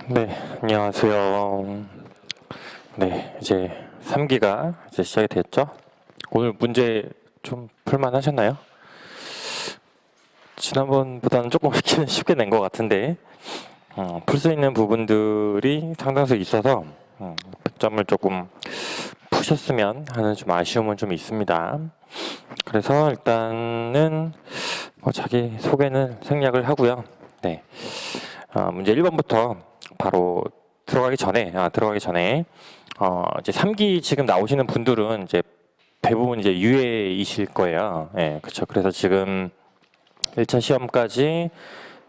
네, 안녕하세요. 네, 이제 3기가 이제 시작이 됐죠. 오늘 문제 좀 풀만 하셨나요? 지난번보다는 조금 쉽게 낸 것 같은데 풀 수 있는 부분들이 상당수 있어서 점을 조금 푸셨으면 하는 좀 아쉬움은 좀 있습니다. 그래서 일단은 자기 소개는 생략을 하고요. 네, 문제 1번부터 바로 들어가기 전에 이제 3기 지금 나오시는 분들은 이제 대부분 이제 유예이실 거예요. 예, 그렇죠. 그래서 지금 1차 시험까지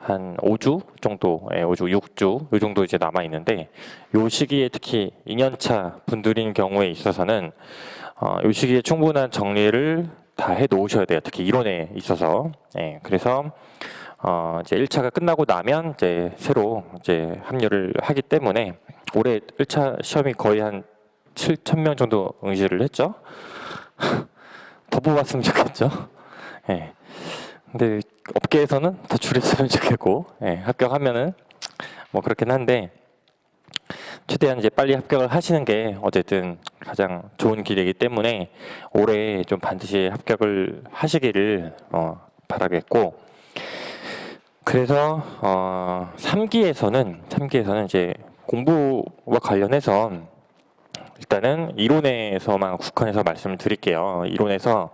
한 5주 정도, 5주, 6주 이 정도 이제 남아 있는데 요 시기에 특히 2년차 분들인 경우에 있어서는 요 시기에 충분한 정리를 다 해 놓으셔야 돼요. 특히 이론에 있어서. 예, 그래서 이제 1차가 끝나고 나면 이제 새로 이제 합류를 하기 때문에 올해 1차 시험이 거의 한 7,000명 정도 응시를 했죠. 더 뽑았으면 좋겠죠. 예. 근데 업계에서는 더 줄였으면 좋겠고, 예, 합격하면은 뭐 그렇긴 한데 최대한 이제 빨리 합격을 하시는 게 어쨌든 가장 좋은 길이기 때문에 올해 좀 반드시 합격을 하시기를 바라겠고. 그래서 3기에서는 이제 공부와 관련해서 일단은 이론에서만 국한해서 말씀을 드릴게요. 이론에서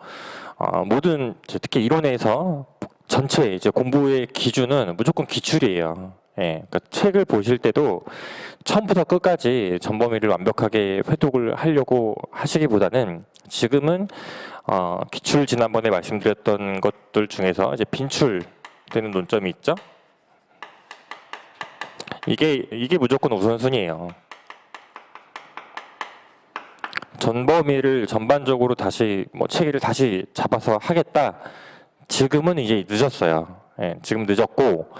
모든 특히 이론에서 전체 이제 공부의 기준은 무조건 기출이에요. 예, 그러니까 책을 보실 때도 처음부터 끝까지 전범위를 완벽하게 회독을 하려고 하시기보다는 지금은 기출 지난번에 말씀드렸던 것들 중에서 이제 빈출되는 논점이 있죠. 이게 무조건 우선순위예요. 전범위를 전반적으로 다시 체계를 다시 잡아서 하겠다. 지금은 이제 늦었어요. 예, 지금 늦었고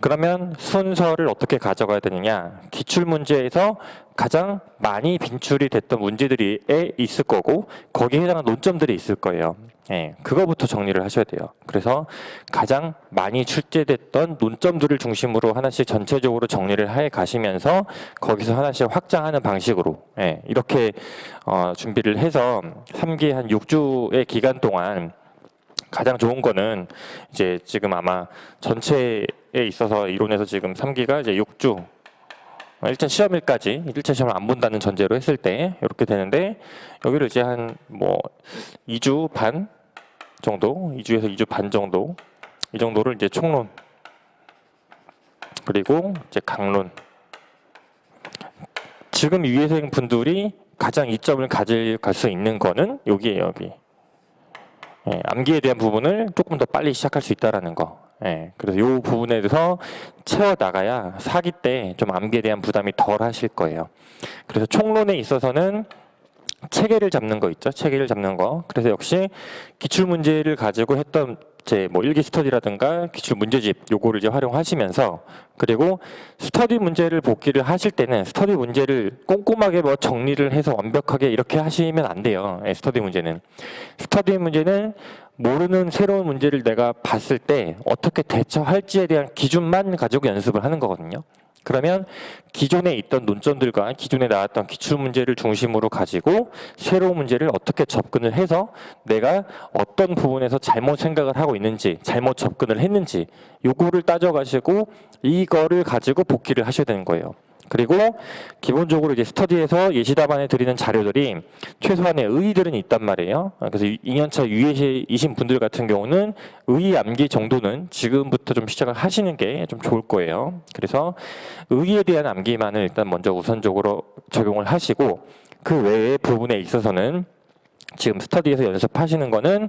그러면 순서를 어떻게 가져가야 되느냐. 기출 문제에서 가장 많이 빈출이 됐던 문제들이 있을 거고 거기에 해당하는 논점들이 있을 거예요. 예, 그거부터 정리를 하셔야 돼요. 그래서 가장 많이 출제됐던 논점들을 중심으로 하나씩 전체적으로 정리를 해 가시면서 거기서 하나씩 확장하는 방식으로 이렇게 준비를 해서 3기 한 6주의 기간 동안 가장 좋은 거는 이제 지금 아마 전체에 있어서 이론에서 지금 3기가 이제 6주 1차 시험일까지 1차 시험을 안 본다는 전제로 했을 때 이렇게 되는데 여기를 이제 한 2주 반 정도 2주에서 2주 반 정도 이 정도를 이제 총론 그리고 이제 강론 지금 유예생 분들이 가장 이점을 가질 수 있는 거는 여기에요. 여기 암기에 대한 부분을 조금 더 빨리 시작할 수 있다라는 거. 그래서 이 부분에 대해서 채워 나가야 4기 때 좀 암기에 대한 부담이 덜 하실 거예요. 그래서 총론에 있어서는 체계를 잡는 거 있죠. 체계를 잡는 거. 그래서 역시 기출 문제를 가지고 했던 이제 일기 스터디라든가 기출 문제집 요거를 이제 활용하시면서 그리고 스터디 문제를 복기를 하실 때는 스터디 문제를 꼼꼼하게 정리를 해서 완벽하게 이렇게 하시면 안 돼요. 스터디 문제는 모르는 새로운 문제를 내가 봤을 때 어떻게 대처할지에 대한 기준만 가지고 연습을 하는 거거든요. 그러면 기존에 있던 논점들과 기존에 나왔던 기출 문제를 중심으로 가지고 새로운 문제를 어떻게 접근을 해서 내가 어떤 부분에서 잘못 생각을 하고 있는지 잘못 접근을 했는지 요거를 따져가시고 이거를 가지고 복기를 하셔야 되는 거예요. 그리고 기본적으로 이제 스터디에서 예시 답안에 드리는 자료들이 최소한의 의의들은 있단 말이에요. 그래서 2년차 유예이신 분들 같은 경우는 의의 암기 정도는 지금부터 좀 시작을 하시는 게 좀 좋을 거예요. 그래서 의의에 대한 암기만을 일단 먼저 우선적으로 적용을 하시고 그 외의 부분에 있어서는 지금 스터디에서 연습하시는 거는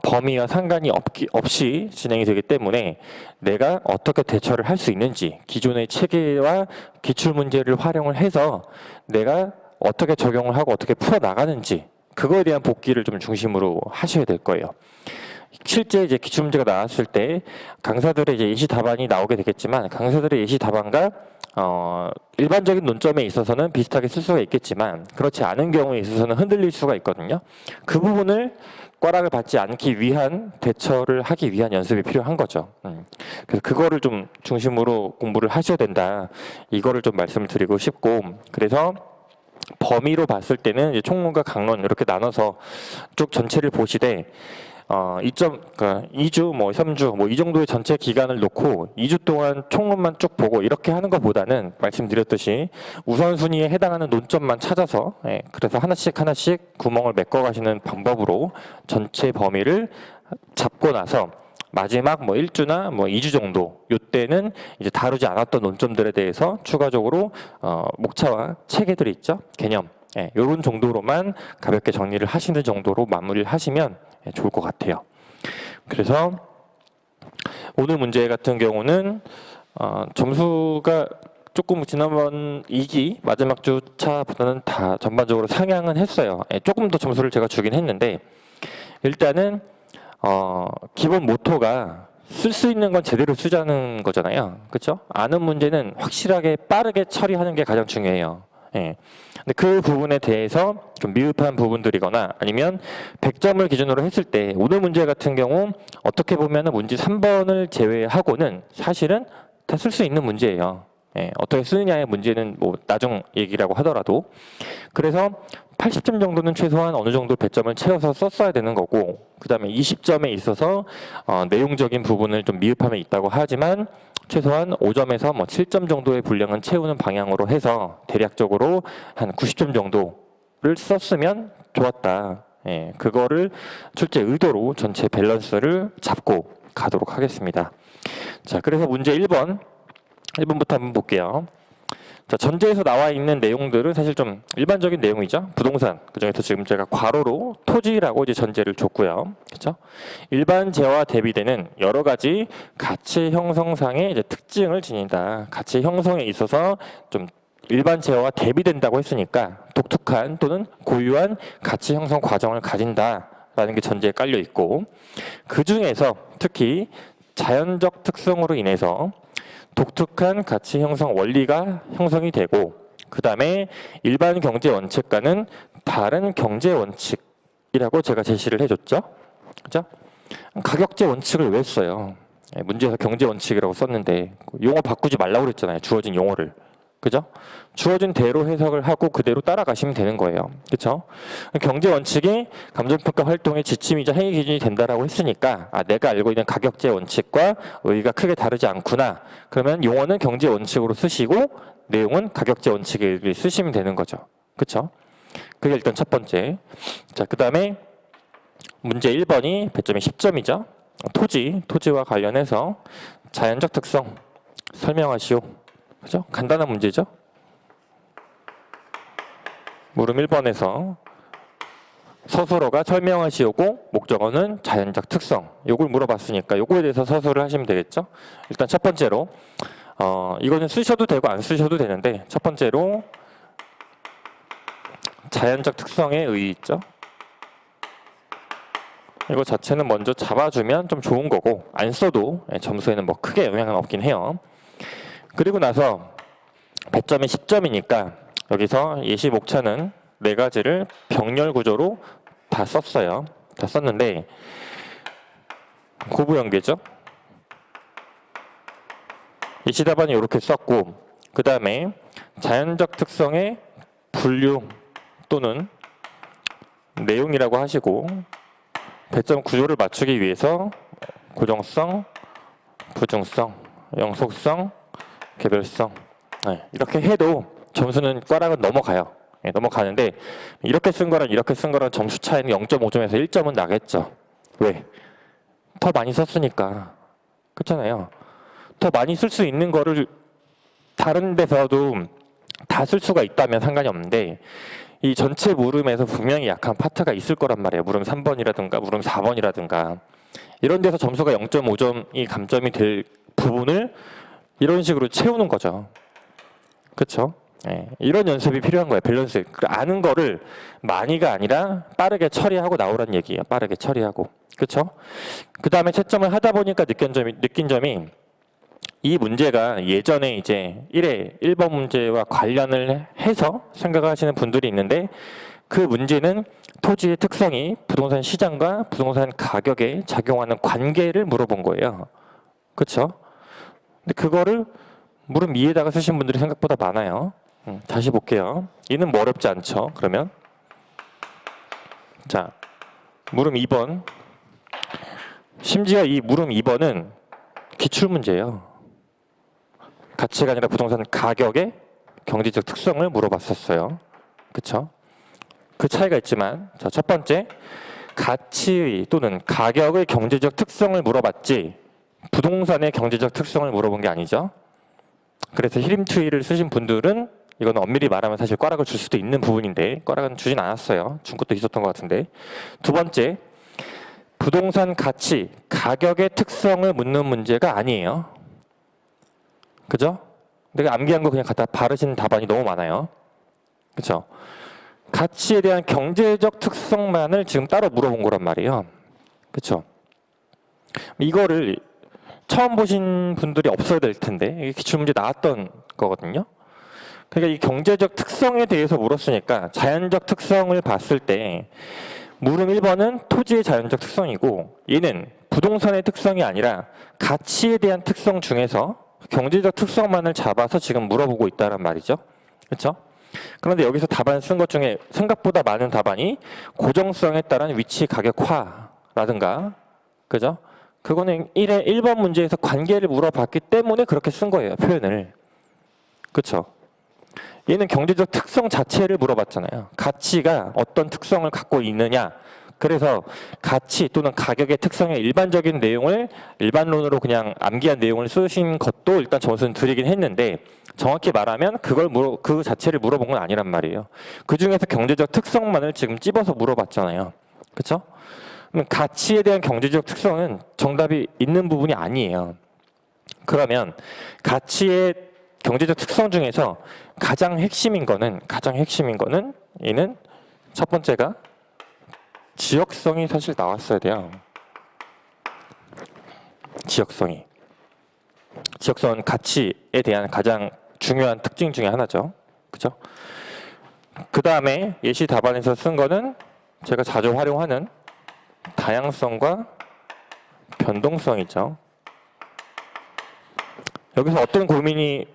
범위와 상관이 없이 진행이 되기 때문에 내가 어떻게 대처를 할 수 있는지 기존의 체계와 기출 문제를 활용을 해서 내가 어떻게 적용을 하고 어떻게 풀어나가는지 그거에 대한 복기를 좀 중심으로 하셔야 될 거예요. 실제 이제 기출 문제가 나왔을 때 강사들의 이제 예시 답안이 나오게 되겠지만 강사들의 예시 답안과 일반적인 논점에 있어서는 비슷하게 쓸 수가 있겠지만 그렇지 않은 경우에 있어서는 흔들릴 수가 있거든요. 그 부분을 꽈락을 받지 않기 위한 대처를 하기 위한 연습이 필요한 거죠. 그래서 그거를 좀 중심으로 공부를 하셔야 된다. 이거를 좀 말씀을 드리고 싶고, 그래서 범위로 봤을 때는 이제 총론과 강론 이렇게 나눠서 쭉 전체를 보시되 2주, 뭐 3주, 뭐 이 정도의 전체 기간을 놓고 2주 동안 총론만 쭉 보고 이렇게 하는 것보다는 말씀드렸듯이 우선순위에 해당하는 논점만 찾아서 그래서 하나씩 구멍을 메꿔 가시는 방법으로 전체 범위를 잡고 나서 마지막 뭐 1주나 뭐 2주 정도 요때는 이제 다루지 않았던 논점들에 대해서 추가적으로 목차와 체계들이 있죠. 개념. 요런 정도로만 가볍게 정리를 하시는 정도로 마무리를 하시면 좋을 것 같아요. 그래서 오늘 문제 같은 경우는 점수가 조금 지난번 2기 마지막 주차보다는 다 전반적으로 상향은 했어요. 조금 더 점수를 제가 주긴 했는데 일단은 기본 모토가 쓸 수 있는 건 제대로 쓰자는 거잖아요. 그렇죠? 아는 문제는 확실하게 빠르게 처리하는 게 가장 중요해요. 근데 그 부분에 대해서 좀 미흡한 부분들이거나 아니면 100점을 기준으로 했을 때 오늘 문제 같은 경우 어떻게 보면 문제 3번을 제외하고는 사실은 다 쓸 수 있는 문제예요. 어떻게 쓰느냐의 문제는 뭐 나중 얘기라고 하더라도 그래서 80점 정도는 최소한 어느 정도 배점을 채워서 썼어야 되는 거고 그 다음에 20점에 있어서 내용적인 부분을 좀 미흡함이 있다고 하지만 최소한 5점에서 뭐 7점 정도의 분량은 채우는 방향으로 해서 대략적으로 한 90점 정도를 썼으면 좋았다. 그거를 출제 의도로 전체 밸런스를 잡고 가도록 하겠습니다. 자, 그래서 문제 1번부터 한번 볼게요. 자, 전제에서 나와 있는 내용들은 사실 좀 일반적인 내용이죠. 부동산. 그중에서 지금 제가 괄호로 토지라고 이제 전제를 줬고요. 그렇죠? 일반재와 대비되는 여러 가지 가치 형성상의 이제 특징을 지닌다. 가치 형성에 있어서 좀 일반재와 대비된다고 했으니까 독특한 또는 고유한 가치 형성 과정을 가진다라는 게 전제에 깔려 있고 그 중에서 특히 자연적 특성으로 인해서 독특한 가치 형성 원리가 형성이 되고 그 다음에 일반 경제 원칙과는 다른 경제 원칙이라고 제가 제시를 해줬죠. 그죠? 가격제 원칙을 왜 써요? 문제에서 경제 원칙이라고 썼는데 용어 바꾸지 말라고 그랬잖아요. 주어진 용어를. 그죠? 주어진 대로 해석을 하고 그대로 따라가시면 되는 거예요. 그렇죠? 경제 원칙이 감정평가 활동의 지침이자 행위 기준이 된다라고 했으니까 내가 알고 있는 가격제 원칙과 의의가 크게 다르지 않구나. 그러면 용어는 경제 원칙으로 쓰시고 내용은 가격제 원칙을 쓰시면 되는 거죠. 그렇죠? 그게 일단 첫 번째. 자, 그다음에 문제 1번이 배점이 10점이죠. 토지와 관련해서 자연적 특성 설명하시오. 그죠? 간단한 문제죠. 물음 1번에서 서술어가 설명하시오고 목적어는 자연적 특성. 요걸 물어봤으니까 요거에 대해서 서술을 하시면 되겠죠. 일단 첫 번째로 이거는 쓰셔도 되고 안 쓰셔도 되는데 첫 번째로 자연적 특성에 의의 있죠. 이거 자체는 먼저 잡아주면 좀 좋은 거고 안 써도 점수에는 뭐 크게 영향은 없긴 해요. 그리고 나서 배점이 10점이니까 여기서 예시 목차는 4가지를 병렬 구조로 다 썼어요. 다 썼는데 고부연계죠. 예시 답안이 이렇게 썼고 그 다음에 자연적 특성의 분류 또는 내용이라고 하시고 배점 구조를 맞추기 위해서 고정성, 부중성, 영속성, 개별성 이렇게 해도 점수는 꽈락은 넘어가요. 넘어가는데 이렇게 쓴 거랑 이렇게 쓴 거랑 점수 차이는 0.5점에서 1점은 나겠죠. 왜? 더 많이 썼으니까. 그렇잖아요. 더 많이 쓸 수 있는 거를 다른 데서도 다 쓸 수가 있다면 상관이 없는데 이 전체 물음에서 분명히 약한 파트가 있을 거란 말이에요. 물음 3번이라든가 물음 4번이라든가 이런 데서 점수가 0.5점이 감점이 될 부분을 이런 식으로 채우는 거죠. 그렇죠? 이런 연습이 필요한 거예요. 밸런스. 아는 거를 많이가 아니라 빠르게 처리하고 나오란 얘기예요. 빠르게 처리하고. 그렇죠? 그 다음에 채점을 하다 보니까 느낀 점이 이 문제가 예전에 이제 1번 문제와 관련을 해서 생각하시는 분들이 있는데 그 문제는 토지의 특성이 부동산 시장과 부동산 가격에 작용하는 관계를 물어본 거예요. 그렇죠? 근데 그거를 물음 2에다가 쓰신 분들이 생각보다 많아요. 다시 볼게요. 얘는 뭐 어렵지 않죠. 그러면 자, 물음 2번. 심지어 이 물음 2번은 기출문제예요. 가치가 아니라 부동산 가격의 경제적 특성을 물어봤었어요. 그쵸? 그 차이가 있지만, 자, 첫 번째, 가치 또는 가격의 경제적 특성을 물어봤지 부동산의 경제적 특성을 물어본 게 아니죠. 그래서 히림투이를 쓰신 분들은 이건 엄밀히 말하면 사실 꽈락을 줄 수도 있는 부분인데 꽈락은 주진 않았어요. 준 것도 있었던 것 같은데. 두 번째, 부동산 가치, 가격의 특성을 묻는 문제가 아니에요. 그죠? 내가 암기한 거 그냥 갖다 바르신 답안이 너무 많아요. 그죠? 가치에 대한 경제적 특성만을 지금 따로 물어본 거란 말이에요. 그쵸? 이거를 처음 보신 분들이 없어야 될 텐데 이게 기출문제 나왔던 거거든요. 그러니까 이 경제적 특성에 대해서 물었으니까 자연적 특성을 봤을 때 물음 1번은 토지의 자연적 특성이고 얘는 부동산의 특성이 아니라 가치에 대한 특성 중에서 경제적 특성만을 잡아서 지금 물어보고 있다는 말이죠. 그렇죠? 그런데 여기서 답안 쓴 것 중에 생각보다 많은 답안이 고정성에 따른 위치 가격화라든가, 그죠? 그거는 1번 문제에서 관계를 물어봤기 때문에 그렇게 쓴 거예요, 표현을. 그렇죠? 얘는 경제적 특성 자체를 물어봤잖아요. 가치가 어떤 특성을 갖고 있느냐. 그래서 가치 또는 가격의 특성의 일반적인 내용을 일반론으로 그냥 암기한 내용을 쓰신 것도 일단 점수는 드리긴 했는데 정확히 말하면 그 자체를 물어본 건 아니란 말이에요. 그 중에서 경제적 특성만을 지금 찝어서 물어봤잖아요. 그렇죠? 그럼 가치에 대한 경제적 특성은 정답이 있는 부분이 아니에요. 그러면 가치의 경제적 특성 중에서 가장 핵심인 거는 얘는 첫 번째가 지역성이 사실 나왔어야 돼요. 지역성은 가치에 대한 가장 중요한 특징 중에 하나죠. 그죠? 그 다음에 예시 답안에서 쓴 거는 제가 자주 활용하는 다양성과 변동성이죠. 여기서 어떤 고민이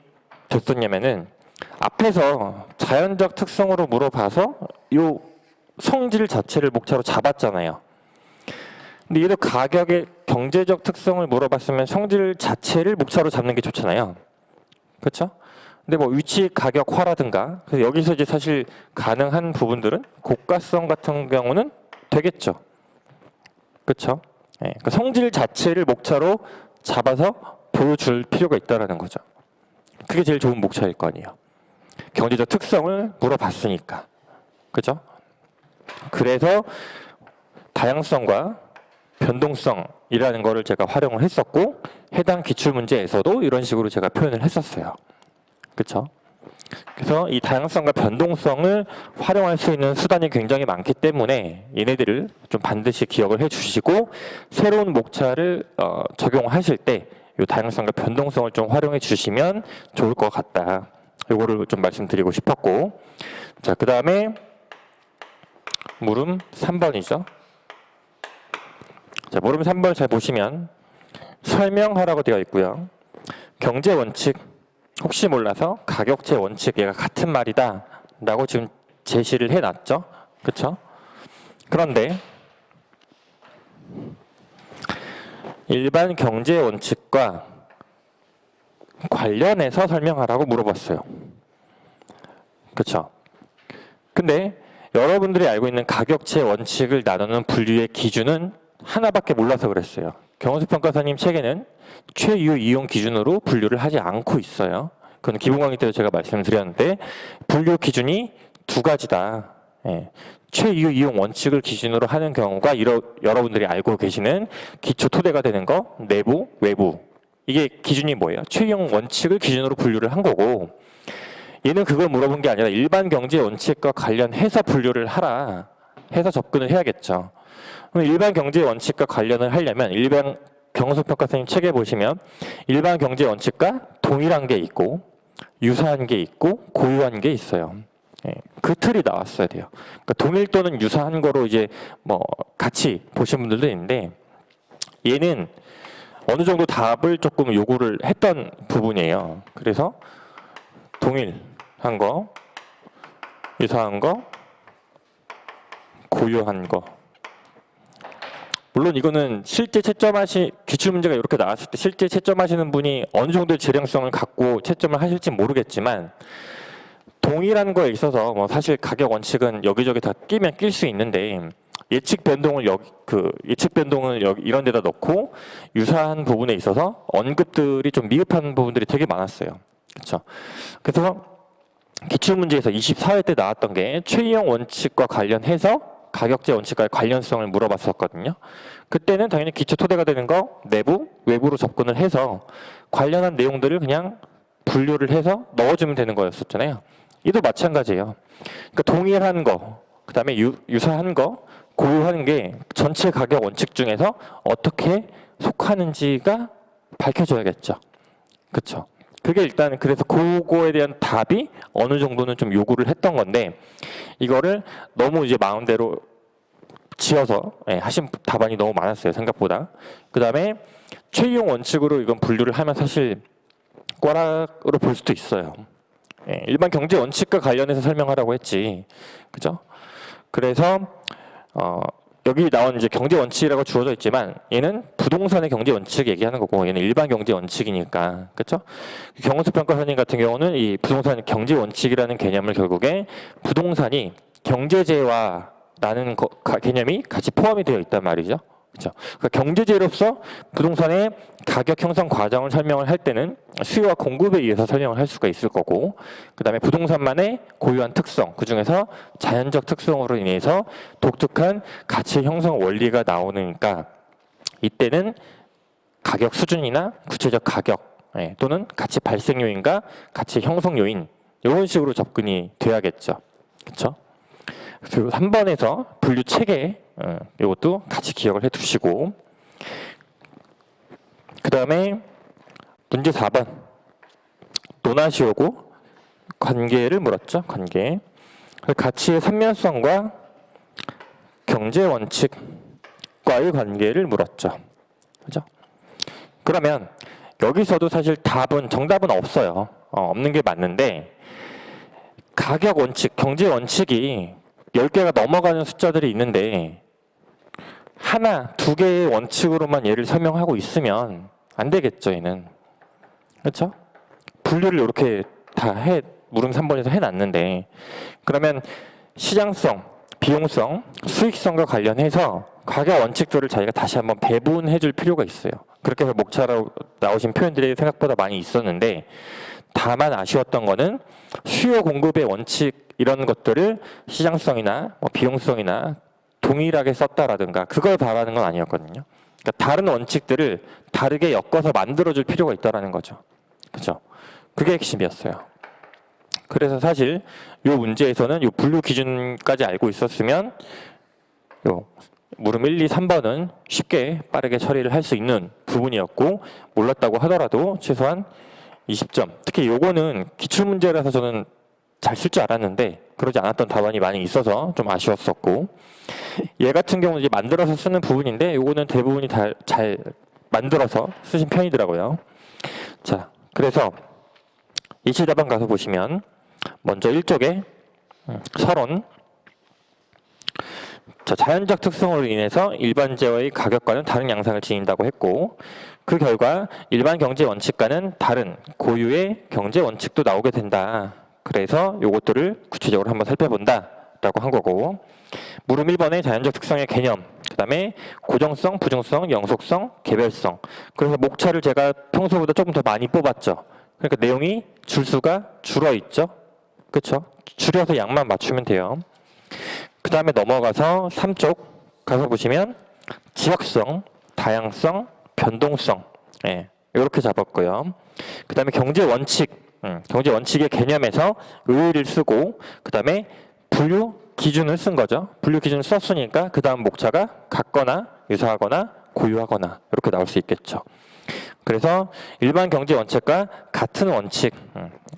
됐었냐면은 앞에서 자연적 특성으로 물어봐서 요 성질 자체를 목차로 잡았잖아요. 근데 얘도 가격의 경제적 특성을 물어봤으면 성질 자체를 목차로 잡는 게 좋잖아요. 그렇죠? 근데 뭐 위치 가격화라든가 그래서 여기서 이제 사실 가능한 부분들은 고가성 같은 경우는 되겠죠. 그렇죠? 네, 그러니까 성질 자체를 목차로 잡아서 보여줄 필요가 있다라는 거죠. 그게 제일 좋은 목차일 거 아니에요. 경제적 특성을 물어봤으니까. 그죠? 그래서 다양성과 변동성이라는 거를 제가 활용을 했었고 해당 기출문제에서도 이런 식으로 제가 표현을 했었어요. 그렇죠? 그래서 이 다양성과 변동성을 활용할 수 있는 수단이 굉장히 많기 때문에 얘네들을 좀 반드시 기억을 해주시고 새로운 목차를 적용하실 때 이 다양성과 변동성을 좀 활용해 주시면 좋을 것 같다. 이거를 좀 말씀드리고 싶었고, 자, 그 다음에 물음 3번이죠. 자, 물음 3번 잘 보시면 설명하라고 되어 있고요. 경제 원칙 혹시 몰라서 가격제 원칙 얘가 같은 말이다 라고 지금 제시를 해놨죠. 그렇죠? 그런데 일반 경제 원칙과 관련해서 설명하라고 물어봤어요. 그렇죠? 근데 여러분들이 알고 있는 가격제 원칙을 나누는 분류의 기준은 하나밖에 몰라서 그랬어요. 경호수평가사님 책에는 최유 이용 기준으로 분류를 하지 않고 있어요. 그건 기본 강의 때도 제가 말씀드렸는데 분류 기준이 두 가지다. 예. 최유 이용 원칙을 기준으로 하는 경우가 여러분들이 알고 계시는 기초 토대가 되는 거 내부, 외부. 이게 기준이 뭐예요? 최이용 원칙을 기준으로 분류를 한 거고 얘는 그걸 물어본 게 아니라 일반 경제 원칙과 관련해서 분류를 하라 해서 접근을 해야겠죠. 일반 경제 원칙과 관련을 하려면 일반 경호수평가사님 책에 보시면 일반 경제 원칙과 동일한 게 있고 유사한 게 있고 고유한 게 있어요. 예, 그 틀이 나왔어야 돼요. 그러니까 동일 또는 유사한 거로 이제 뭐 같이 보신 분들도 있는데 얘는 어느 정도 답을 조금 요구를 했던 부분이에요. 그래서 동일한 거, 유사한 거, 고유한 거. 물론 이거는 실제 기출문제가 이렇게 나왔을 때 실제 채점하시는 분이 어느 정도의 재량성을 갖고 채점을 하실지 모르겠지만, 동일한 거에 있어서 뭐 사실 가격 원칙은 여기저기 다 끼면 낄 수 있는데, 예측 변동을 이런 데다 넣고 유사한 부분에 있어서 언급들이 좀 미흡한 부분들이 되게 많았어요. 그렇죠? 그래서 기출문제에서 24회 때 나왔던 게 최이용 원칙과 관련해서 가격제 원칙과의 관련성을 물어봤었거든요. 그때는 당연히 기초 토대가 되는 거 내부, 외부로 접근을 해서 관련한 내용들을 그냥 분류를 해서 넣어주면 되는 거였었잖아요. 이도 마찬가지예요. 그러니까 동일한 거, 그 다음에 유사한 거, 고유한 게 전체 가격 원칙 중에서 어떻게 속하는지가 밝혀져야겠죠. 그렇죠? 그게 일단 그래서 그거에 대한 답이 어느 정도는 좀 요구를 했던 건데, 이거를 너무 이제 마음대로 지어서 하신 답안이 너무 많았어요, 생각보다. 그 다음에 최이용 원칙으로 이건 분류를 하면 사실 꽈락으로 볼 수도 있어요. 일반 경제 원칙과 관련해서 설명하라고 했지, 그죠? 그래서 여기 나온 이제 경제 원칙이라고 주어져 있지만 얘는 부동산의 경제 원칙 얘기하는 거고, 얘는 일반 경제 원칙이니까, 그렇죠? 경호수 평가사님 같은 경우는 이 부동산 경제 원칙이라는 개념을 결국에 부동산이 경제재화라는 개념이 같이 포함이 되어 있단 말이죠. 그렇죠? 그러니까 경제재로서 부동산의 가격 형성 과정을 설명을 할 때는 수요와 공급에 의해서 설명을 할 수가 있을 거고, 그 다음에 부동산만의 고유한 특성, 그 중에서 자연적 특성으로 인해서 독특한 가치 형성 원리가 나오니까 이때는 가격 수준이나 구체적 가격 또는 가치 발생 요인과 가치 형성 요인, 이런 식으로 접근이 돼야겠죠. 그렇죠? 그리고 3번에서 분류 체계, 이것도 같이 기억을 해 두시고, 그 다음에 문제 4번 논하시오고 관계를 물었죠. 관계. 가치의 삼면성과 경제 원칙과의 관계를 물었죠. 그죠? 그러면 여기서도 사실 정답은 없어요. 없는 게 맞는데, 가격 원칙, 경제 원칙이 10개가 넘어가는 숫자들이 있는데 하나, 두 개의 원칙으로만 얘를 설명하고 있으면 안 되겠죠, 얘는. 그렇죠? 분류를 이렇게 다 물음 3번에서 해놨는데, 그러면 시장성, 비용성, 수익성과 관련해서 가격 원칙들을 자기가 다시 한번 배분해 줄 필요가 있어요. 그렇게 해서 목차로 나오신 표현들이 생각보다 많이 있었는데, 다만 아쉬웠던 거는 수요 공급의 원칙 이런 것들을 시장성이나 비용성이나 동일하게 썼다라든가 그걸 바라는 건 아니었거든요. 그러니까 다른 원칙들을 다르게 엮어서 만들어줄 필요가 있다라는 거죠. 그렇죠? 그게 핵심이었어요. 그래서 사실 이 문제에서는 이 분류 기준까지 알고 있었으면 요 물음 1, 2, 3번은 쉽게 빠르게 처리를 할 수 있는 부분이었고, 몰랐다고 하더라도 최소한 20점. 특히 요거는 기출문제라서 저는 잘 쓸 줄 알았는데 그러지 않았던 답안이 많이 있어서 좀 아쉬웠었고, 얘 같은 경우는 이제 만들어서 쓰는 부분인데 요거는 대부분이 다 잘 만들어서 쓰신 편이더라고요. 자, 그래서 예시답안 가서 보시면 먼저 1쪽에 서론. 자, 자연적 특성으로 인해서 일반재화의 가격과는 다른 양상을 지닌다고 했고, 그 결과 일반 경제 원칙과는 다른 고유의 경제 원칙도 나오게 된다. 그래서 요것들을 구체적으로 한번 살펴본다 라고 한 거고, 물음 1번의 자연적 특성의 개념, 그 다음에 고정성, 부정성, 영속성, 개별성. 그래서 목차를 제가 평소보다 조금 더 많이 뽑았죠. 그러니까 내용이 줄수가 줄어 있죠. 그렇죠? 줄여서 양만 맞추면 돼요. 그 다음에 넘어가서 3쪽 가서 보시면 지역성, 다양성, 변동성, 이렇게 잡았고요. 그 다음에 경제 원칙, 경제 원칙의 개념에서 의의를 쓰고, 그 다음에 분류 기준을 쓴 거죠. 분류 기준을 썼으니까 그 다음 목차가 같거나 유사하거나 고유하거나 이렇게 나올 수 있겠죠. 그래서 일반 경제 원칙과 같은 원칙,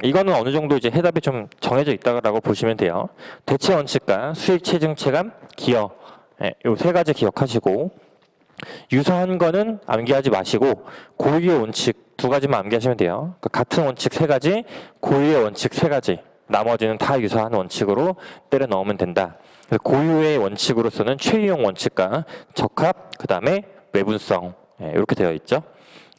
이거는 어느 정도 이제 해답이 좀 정해져 있다고 보시면 돼요. 대체 원칙과 수익 체증 체감 기여, 이 세 가지 기억하시고, 유사한 거는 암기하지 마시고 고유의 원칙 두 가지만 암기하시면 돼요. 그러니까 같은 원칙 세 가지, 고유의 원칙 세 가지, 나머지는 다 유사한 원칙으로 때려 넣으면 된다. 고유의 원칙으로서는 최유용 원칙과 적합, 그 다음에 외분성, 이렇게 되어 있죠.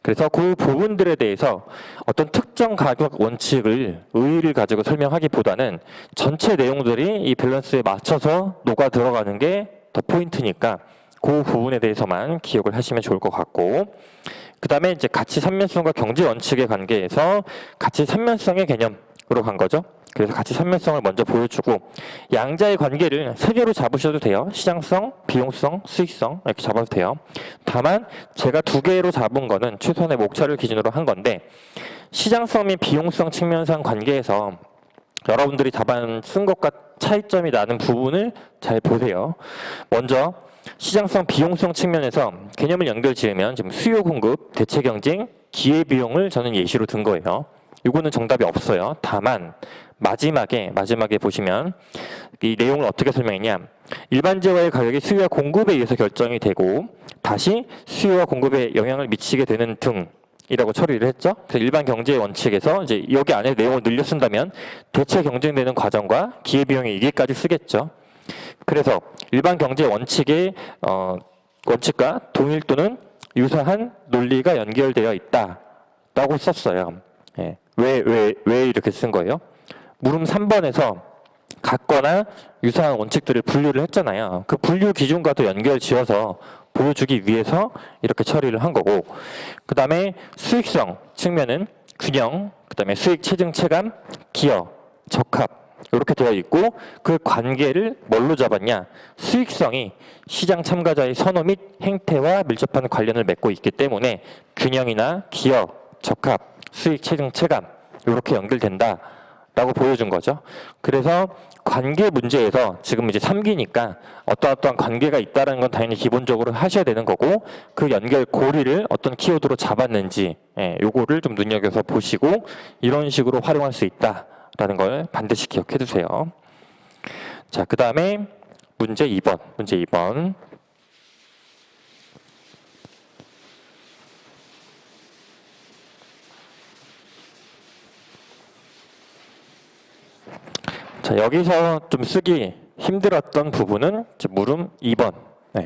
그래서 그 부분들에 대해서 어떤 특정 가격 원칙을 의의를 가지고 설명하기보다는 전체 내용들이 이 밸런스에 맞춰서 녹아 들어가는 게 더 포인트니까 그 부분에 대해서만 기억을 하시면 좋을 것 같고, 그 다음에 이제 가치 삼면성과 경제 원칙의 관계에서 가치 삼면성의 개념으로 간 거죠. 그래서 가치 삼면성을 먼저 보여주고 양자의 관계를 세 개로 잡으셔도 돼요. 시장성, 비용성, 수익성 이렇게 잡아도 돼요. 다만 제가 두 개로 잡은 거는 최소한의 목차를 기준으로 한 건데, 시장성 및 비용성 측면상 관계에서 여러분들이 답안 쓴 것과 차이점이 나는 부분을 잘 보세요. 먼저 시장성, 비용성 측면에서 개념을 연결 지으면 지금 수요, 공급, 대체 경쟁, 기회 비용을 저는 예시로 든 거예요. 이거는 정답이 없어요. 다만 마지막에 보시면 이 내용을 어떻게 설명했냐, 일반 재화의 가격이 수요와 공급에 의해서 결정이 되고 다시 수요와 공급에 영향을 미치게 되는 등이라고 처리를 했죠. 그래서 일반 경제 원칙에서 이제 여기 안에 내용을 늘려 쓴다면 대체 경쟁되는 과정과 기회 비용의 이기까지 쓰겠죠. 그래서 일반 경제 원칙의 원칙과 동일 또는 유사한 논리가 연결되어 있다라고 썼어요. 예. 왜 이렇게 쓴 거예요? 물음 3번에서 같거나 유사한 원칙들을 분류를 했잖아요. 그 분류 기준과도 연결 지어서 보여주기 위해서 이렇게 처리를 한 거고, 그 다음에 수익성 측면은 균형, 그 다음에 수익 체증 체감, 기여, 적합 이렇게 되어 있고, 그 관계를 뭘로 잡았냐, 수익성이 시장 참가자의 선호 및 행태와 밀접한 관련을 맺고 있기 때문에 균형이나 기여, 적합, 수익 체증 체감 이렇게 연결된다라고 보여준 거죠. 그래서 관계 문제에서 지금 이제 3기니까 어떠한 관계가 있다는 건 당연히 기본적으로 하셔야 되는 거고, 그 연결 고리를 어떤 키워드로 잡았는지 요거를 좀 눈여겨서 보시고 이런 식으로 활용할 수 있다라는 걸 반드시 기억해 두세요. 자, 그 다음에 문제 2번. 자, 여기서 좀 쓰기 힘들었던 부분은 물음 2번.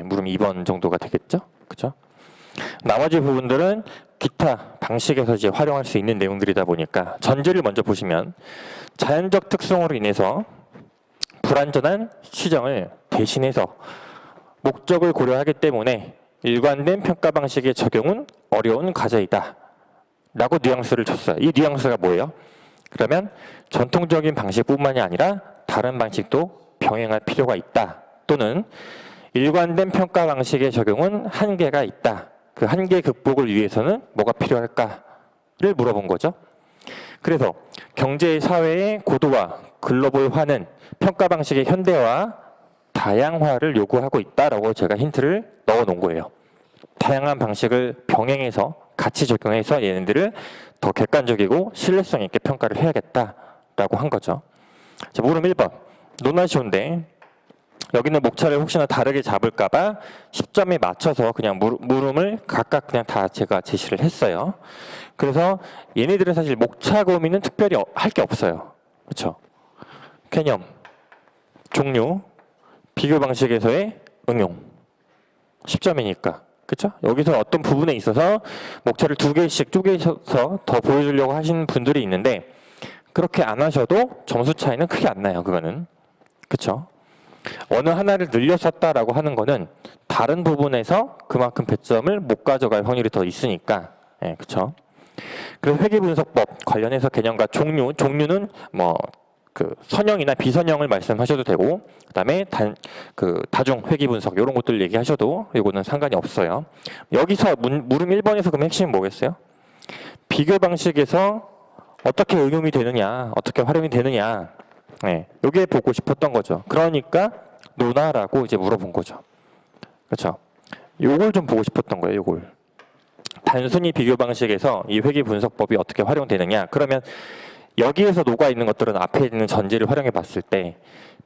물음 2번 정도가 되겠죠? 그죠? 나머지 부분들은 기타 방식에서 이제 활용할 수 있는 내용들이다 보니까 전제를 먼저 보시면 자연적 특성으로 인해서 불완전한 시정을 대신해서 목적을 고려하기 때문에 일관된 평가 방식의 적용은 어려운 과제이다 라고 뉘앙스를 줬어요. 이 뉘앙스가 뭐예요? 그러면 전통적인 방식뿐만이 아니라 다른 방식도 병행할 필요가 있다, 또는 일관된 평가 방식의 적용은 한계가 있다, 그 한계 극복을 위해서는 뭐가 필요할까를 물어본 거죠. 그래서 경제 사회의 고도화, 글로벌화는 평가 방식의 현대화, 다양화를 요구하고 있다라고 제가 힌트를 넣어 놓은 거예요. 다양한 방식을 병행해서 같이 적용해서 얘네들을 더 객관적이고 신뢰성 있게 평가를 해야겠다라고 한 거죠. 자, 물음 1번. 너무나 쉬운데 여기는 목차를 혹시나 다르게 잡을까봐 10점에 맞춰서 그냥 물음을 각각 그냥 다 제가 제시를 했어요. 그래서 얘네들은 사실 목차 고민은 특별히 할 게 없어요. 그렇죠? 개념, 종류, 비교 방식에서의 응용. 10점이니까. 그렇죠? 여기서 어떤 부분에 있어서 목차를 2개씩 쪼개셔서 더 보여주려고 하시는 분들이 있는데 그렇게 안 하셔도 점수 차이는 크게 안 나요. 그거는. 그렇죠? 어느 하나를 늘려 썼다라고 하는 거는 다른 부분에서 그만큼 배점을 못 가져갈 확률이 더 있으니까. 그렇죠? 그래서 회계분석법 관련해서 개념과 종류는 그 선형이나 비선형을 말씀하셔도 되고, 그다음에 다중 회계분석 이런 것들 얘기하셔도 이거는 상관이 없어요. 여기서 물음 1번에서 그럼 핵심은 뭐겠어요? 비교 방식에서 어떻게 응용이 되느냐, 어떻게 활용이 되느냐, 여기에 보고 싶었던 거죠. 그러니까 노나라고 이제 물어본 거죠. 그렇죠? 요걸 좀 보고 싶었던 거예요. 요걸. 단순히 비교 방식에서 이 회계분석법이 어떻게 활용되느냐. 그러면 여기에서 녹아 있는 것들은 앞에 있는 전제를 활용해 봤을 때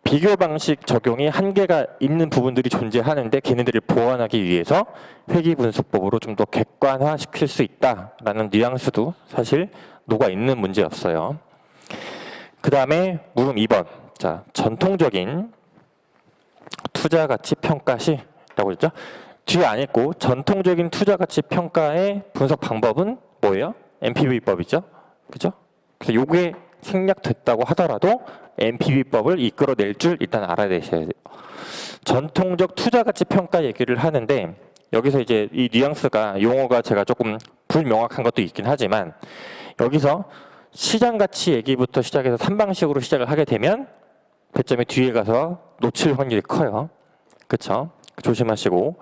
비교 방식 적용이 한계가 있는 부분들이 존재하는데 걔네들을 보완하기 위해서 회귀분석법으로 좀 더 객관화시킬 수 있다라는 뉘앙스도 사실 녹아 있는 문제였어요. 그 다음에 물음 2번. 자, 전통적인 투자가치 평가시라고 했죠. 뒤에 안 했고 전통적인 투자가치 평가의 분석 방법은 뭐예요? NPV법이죠. 그죠? 그래서 요게 생략됐다고 하더라도 NPV법을 이끌어낼 줄 일단 알아야 되셔야 돼요. 전통적 투자가치 평가 얘기를 하는데 여기서 이제 이 뉘앙스가 용어가 제가 조금 불명확한 것도 있긴 하지만 여기서 시장가치 얘기부터 시작해서 3방식으로 시작을 하게 되면 배점이 뒤에 가서 놓칠 확률이 커요. 그쵸? 조심하시고.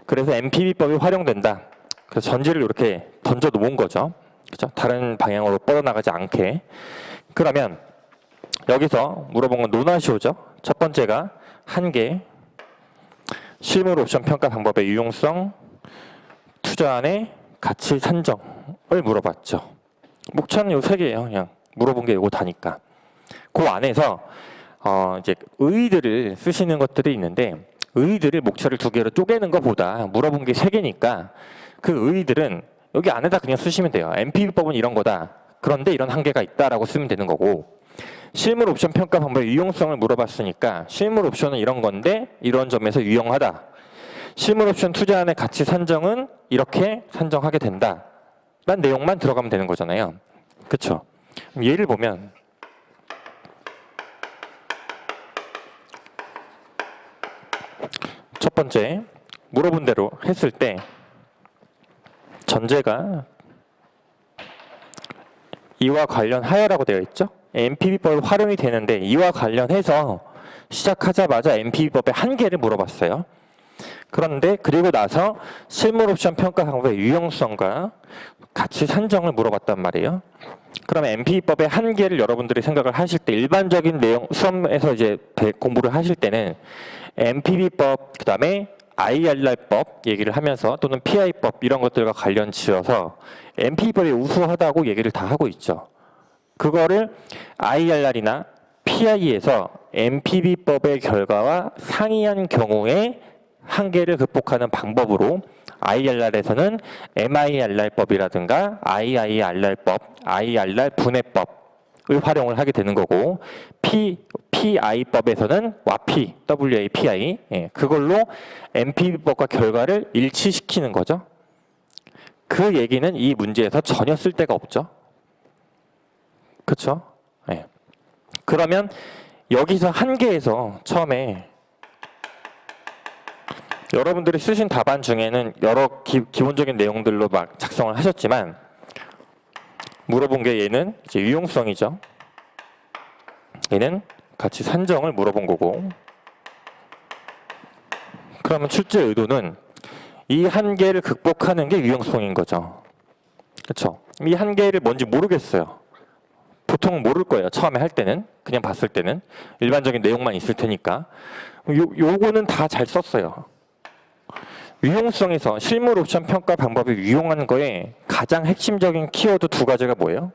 그래서 NPV법이 활용된다. 그래서 전제를 이렇게 던져 놓은 거죠. 그죠? 다른 방향으로 뻗어나가지 않게. 그러면 여기서 물어본 건 노나시오죠. 첫 번째가 한계, 실물 옵션 평가 방법의 유용성, 투자안의 가치 산정을 물어봤죠. 목차는 요 세 개예요. 그냥 물어본 게 요거 다니까. 그 안에서 이제 의의들을 쓰시는 것들이 있는데 의의들을 목차를 두 개로 쪼개는 것보다 물어본 게 세 개니까 그 의의들은 여기 안에다 그냥 쓰시면 돼요. NPV법은 이런 거다. 그런데 이런 한계가 있다라고 쓰면 되는 거고 실물 옵션 평가 방법의 유용성을 물어봤으니까 실물 옵션은 이런 건데 이런 점에서 유용하다. 실물 옵션 투자안의 가치 산정은 이렇게 산정하게 된다. 라는 내용만 들어가면 되는 거잖아요. 그렇죠? 예를 보면 첫 번째 물어본 대로 했을 때 전제가 이와 관련하여라고 되어 있죠. NPV법이 활용이 되는데 이와 관련해서 시작하자마자 NPV법의 한계를 물어봤어요. 그런데 그리고 나서 실물 옵션 평가 방법의 유용성과 가치 산정을 물어봤단 말이에요. 그러면 NPV법의 한계를 여러분들이 생각을 하실 때 일반적인 내용 수업에서 이제 공부를 하실 때는 NPV법 그다음에 IRR법 얘기를 하면서 또는 PI법 이런 것들과 관련 지어서 NPV법이 우수하다고 얘기를 다 하고 있죠. 그거를 IRR이나 PI에서 NPV법의 결과와 상이한 경우에 한계를 극복하는 방법으로 IRR에서는 MIRR법이라든가 IIRR법, IRR 분해법을 활용을 하게 되는 거고 PI법에서는 WAPI, 그걸로 NPV법과 결과를 일치시키는 거죠. 그 얘기는 이 문제에서 전혀 쓸 데가 없죠. 그렇죠? 네. 그러면 여기서 한계에서 처음에 여러분들이 쓰신 답안 중에는 여러 기본적인 내용들로 막 작성을 하셨지만 물어본 게 얘는 이제 유용성이죠. 얘는 가치 산정을 물어본 거고 그러면 출제 의도는 이 한계를 극복하는 게 유용성인 거죠. 그렇죠? 이 한계를 뭔지 모르겠어요. 보통 모를 거예요. 처음에 할 때는 그냥 봤을 때는 일반적인 내용만 있을 테니까 요거는 다 잘 썼어요. 유용성에서 실물 옵션 평가 방법이 유용한 거에 가장 핵심적인 키워드 두 가지가 뭐예요?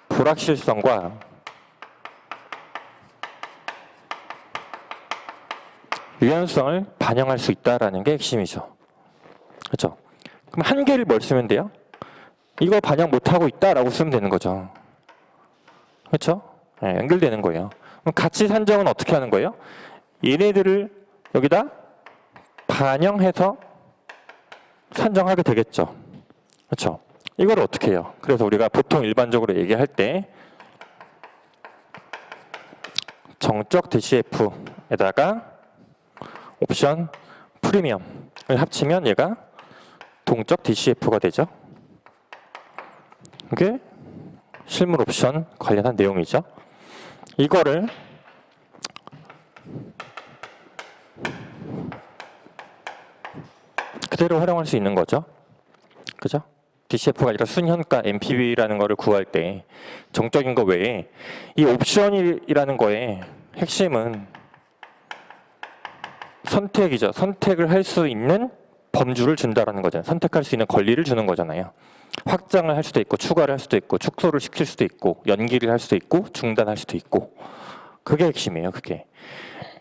불확실성과 유연성을 반영할 수 있다는 게 핵심이죠. 그렇죠? 그럼 한계를 뭘 쓰면 돼요? 이거 반영 못하고 있다라고 쓰면 되는 거죠. 그렇죠? 네, 연결되는 거예요. 그럼 가치 산정은 어떻게 하는 거예요? 얘네들을 여기다 반영해서 산정하게 되겠죠. 그렇죠? 이걸 어떻게 해요? 그래서 우리가 보통 일반적으로 얘기할 때 정적 DCF에다가 옵션 프리미엄을 합치면 얘가 동적 DCF가 되죠. 이게 실물 옵션 관련한 내용이죠. 이거를 그대로 활용할 수 있는 거죠. 그죠? DCF가 아니라 순현가 NPV라는 거를 구할 때 정적인 거 외에 이 옵션이라는 거의 핵심은 선택이죠. 선택을 할 수 있는 범주를 준다라는 거잖아요. 선택할 수 있는 권리를 주는 거잖아요. 확장을 할 수도 있고 추가를 할 수도 있고 축소를 시킬 수도 있고 연기를 할 수도 있고 중단할 수도 있고 그게 핵심이에요. 그게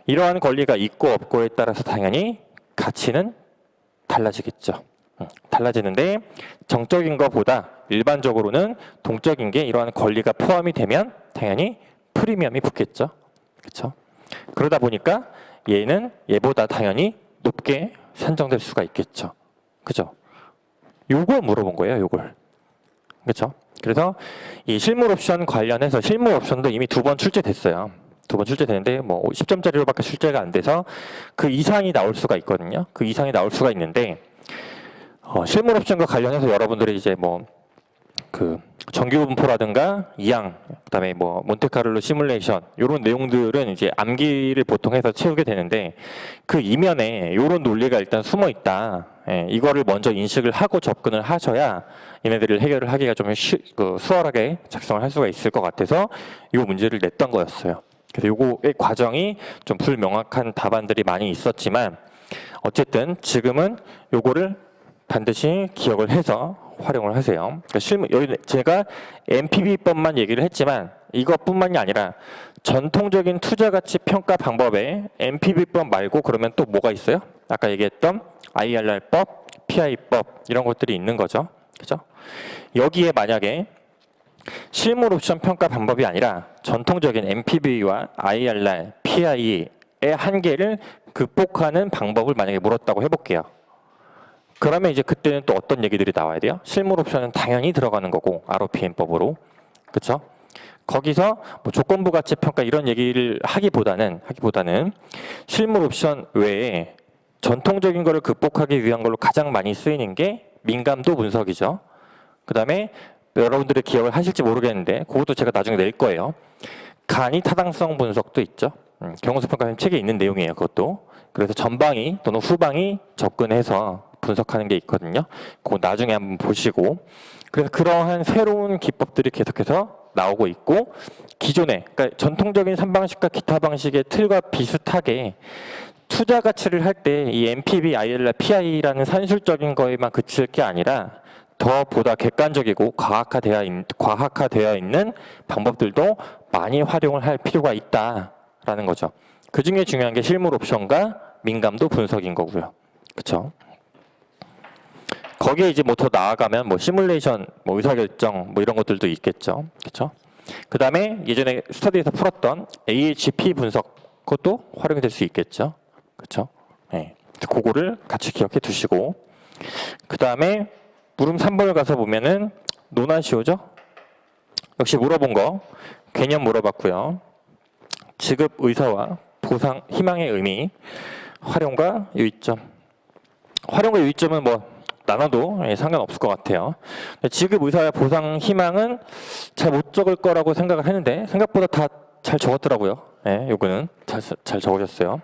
이러한 권리가 있고 없고에 따라서 당연히 가치는 달라지겠죠. 달라지는데 정적인 것보다 일반적으로는 동적인 게 이러한 권리가 포함이 되면 당연히 프리미엄이 붙겠죠. 그렇죠? 그러다 보니까 얘는 얘보다 당연히 높게 산정될 수가 있겠죠. 그죠? 요걸 물어본 거예요, 요걸. 그렇죠? 그래서 이 실물 옵션 관련해서 실물 옵션도 이미 2번 출제됐어요. 2번 출제되는데 뭐 10점짜리로밖에 출제가 안 돼서 그 이상이 나올 수가 있거든요. 그 이상이 나올 수가 있는데 실물 옵션과 관련해서 여러분들이 이제 뭐 그 정규 분포라든가 이항, 그다음에 뭐 몬테카를로 시뮬레이션 이런 내용들은 이제 암기를 보통 해서 채우게 되는데 그 이면에 이런 논리가 일단 숨어 있다. 예, 이거를 먼저 인식을 하고 접근을 하셔야 얘네들을 해결을 하기가 좀 수월하게 작성을 할 수가 있을 것 같아서 이 문제를 냈던 거였어요. 그래서 요거의 과정이 좀 불명확한 답안들이 많이 있었지만 어쨌든 지금은 요거를 반드시 기억을 해서 활용을 하세요. 그러니까 여기 제가 NPV법만 얘기를 했지만 이것뿐만이 아니라 전통적인 투자가치 평가 방법에 NPV법 말고 그러면 또 뭐가 있어요? 아까 얘기했던 IRR법, PI법 이런 것들이 있는 거죠. 그죠? 여기에 만약에 실물 옵션 평가 방법이 아니라 전통적인 NPV와 IRR, PI의 한계를 극복하는 방법을 만약에 물었다고 해볼게요. 그러면 이제 그때는 또 어떤 얘기들이 나와야 돼요? 실물 옵션은 당연히 들어가는 거고 ROPM법으로. 그렇죠? 거기서 뭐 조건부 가치 평가 이런 얘기를 하기보다는 실물 옵션 외에 전통적인 거를 극복하기 위한 걸로 가장 많이 쓰이는 게 민감도 분석이죠. 그다음에 여러분들이 기억을 하실지 모르겠는데 그것도 제가 나중에 낼 거예요. 간이 타당성 분석도 있죠. 경우수평가님 책에 있는 내용이에요. 그것도. 그래서 전방위 또는 후방위 접근해서 분석하는 게 있거든요. 그거 나중에 한번 보시고 그래서 그러한 새로운 기법들이 계속해서 나오고 있고 기존에 그러니까 전통적인 3방식과 기타 방식의 틀과 비슷하게 투자 가치를 할 때 이 NPV, IRR, PI라는 산술적인 거에만 그칠 게 아니라 더 보다 객관적이고 과학화되어 있는 방법들도 많이 활용을 할 필요가 있다라는 거죠. 그 중에 중요한 게 실물 옵션과 민감도 분석인 거고요. 그렇죠? 거기에 이제 뭐 더 나아가면 뭐 시뮬레이션, 뭐 의사결정 뭐 이런 것들도 있겠죠. 그렇죠? 그 다음에 예전에 스터디에서 풀었던 AHP 분석 그것도 활용이 될 수 있겠죠. 그렇죠? 네. 그거를 같이 기억해 두시고 그 다음에 물음 3번을 가서 보면은 노나시오죠. 역시 물어본 거 개념 물어봤고요. 지급 의사와 보상 희망의 의미, 활용과 유의점. 활용과 유의점은 뭐 나눠도 상관없을 것 같아요. 지급 의사와 보상 희망은 잘 못 적을 거라고 생각을 했는데 생각보다 다 잘 적었더라고요. 네, 요거는 잘 적으셨어요.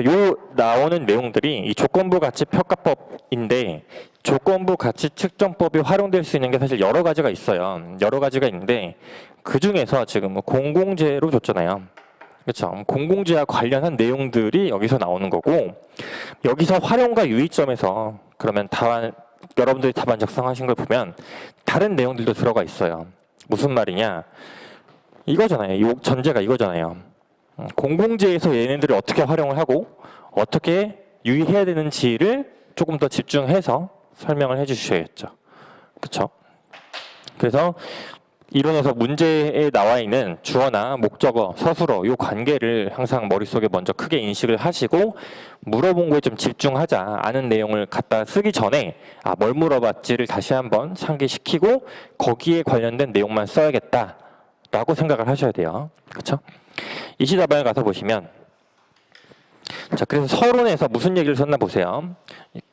요 나오는 내용들이 이 조건부 가치 평가법인데 조건부 가치 측정법이 활용될 수 있는 게 사실 여러 가지가 있어요. 여러 가지가 있는데 그 중에서 지금 공공재로 줬잖아요. 그렇죠. 공공재와 관련한 내용들이 여기서 나오는 거고 여기서 활용과 유의점에서 그러면 여러분들이 답안 작성하신 걸 보면 다른 내용들도 들어가 있어요. 무슨 말이냐? 이거잖아요. 이 전제가 이거잖아요. 공공재에서 얘네들을 어떻게 활용을 하고 어떻게 유의해야 되는지를 조금 더 집중해서 설명을 해주셔야겠죠. 그렇죠? 그래서 이론에서 문제에 나와 있는 주어나 목적어, 서술어 이 관계를 항상 머릿속에 먼저 크게 인식을 하시고 물어본 거에 좀 집중하자. 아는 내용을 갖다 쓰기 전에 뭘 물어봤지를 다시 한번 상기시키고 거기에 관련된 내용만 써야겠다 라고 생각을 하셔야 돼요. 그렇죠? 이시답안을 가서 보시면 자, 그래서 서론에서 무슨 얘기를 썼나 보세요.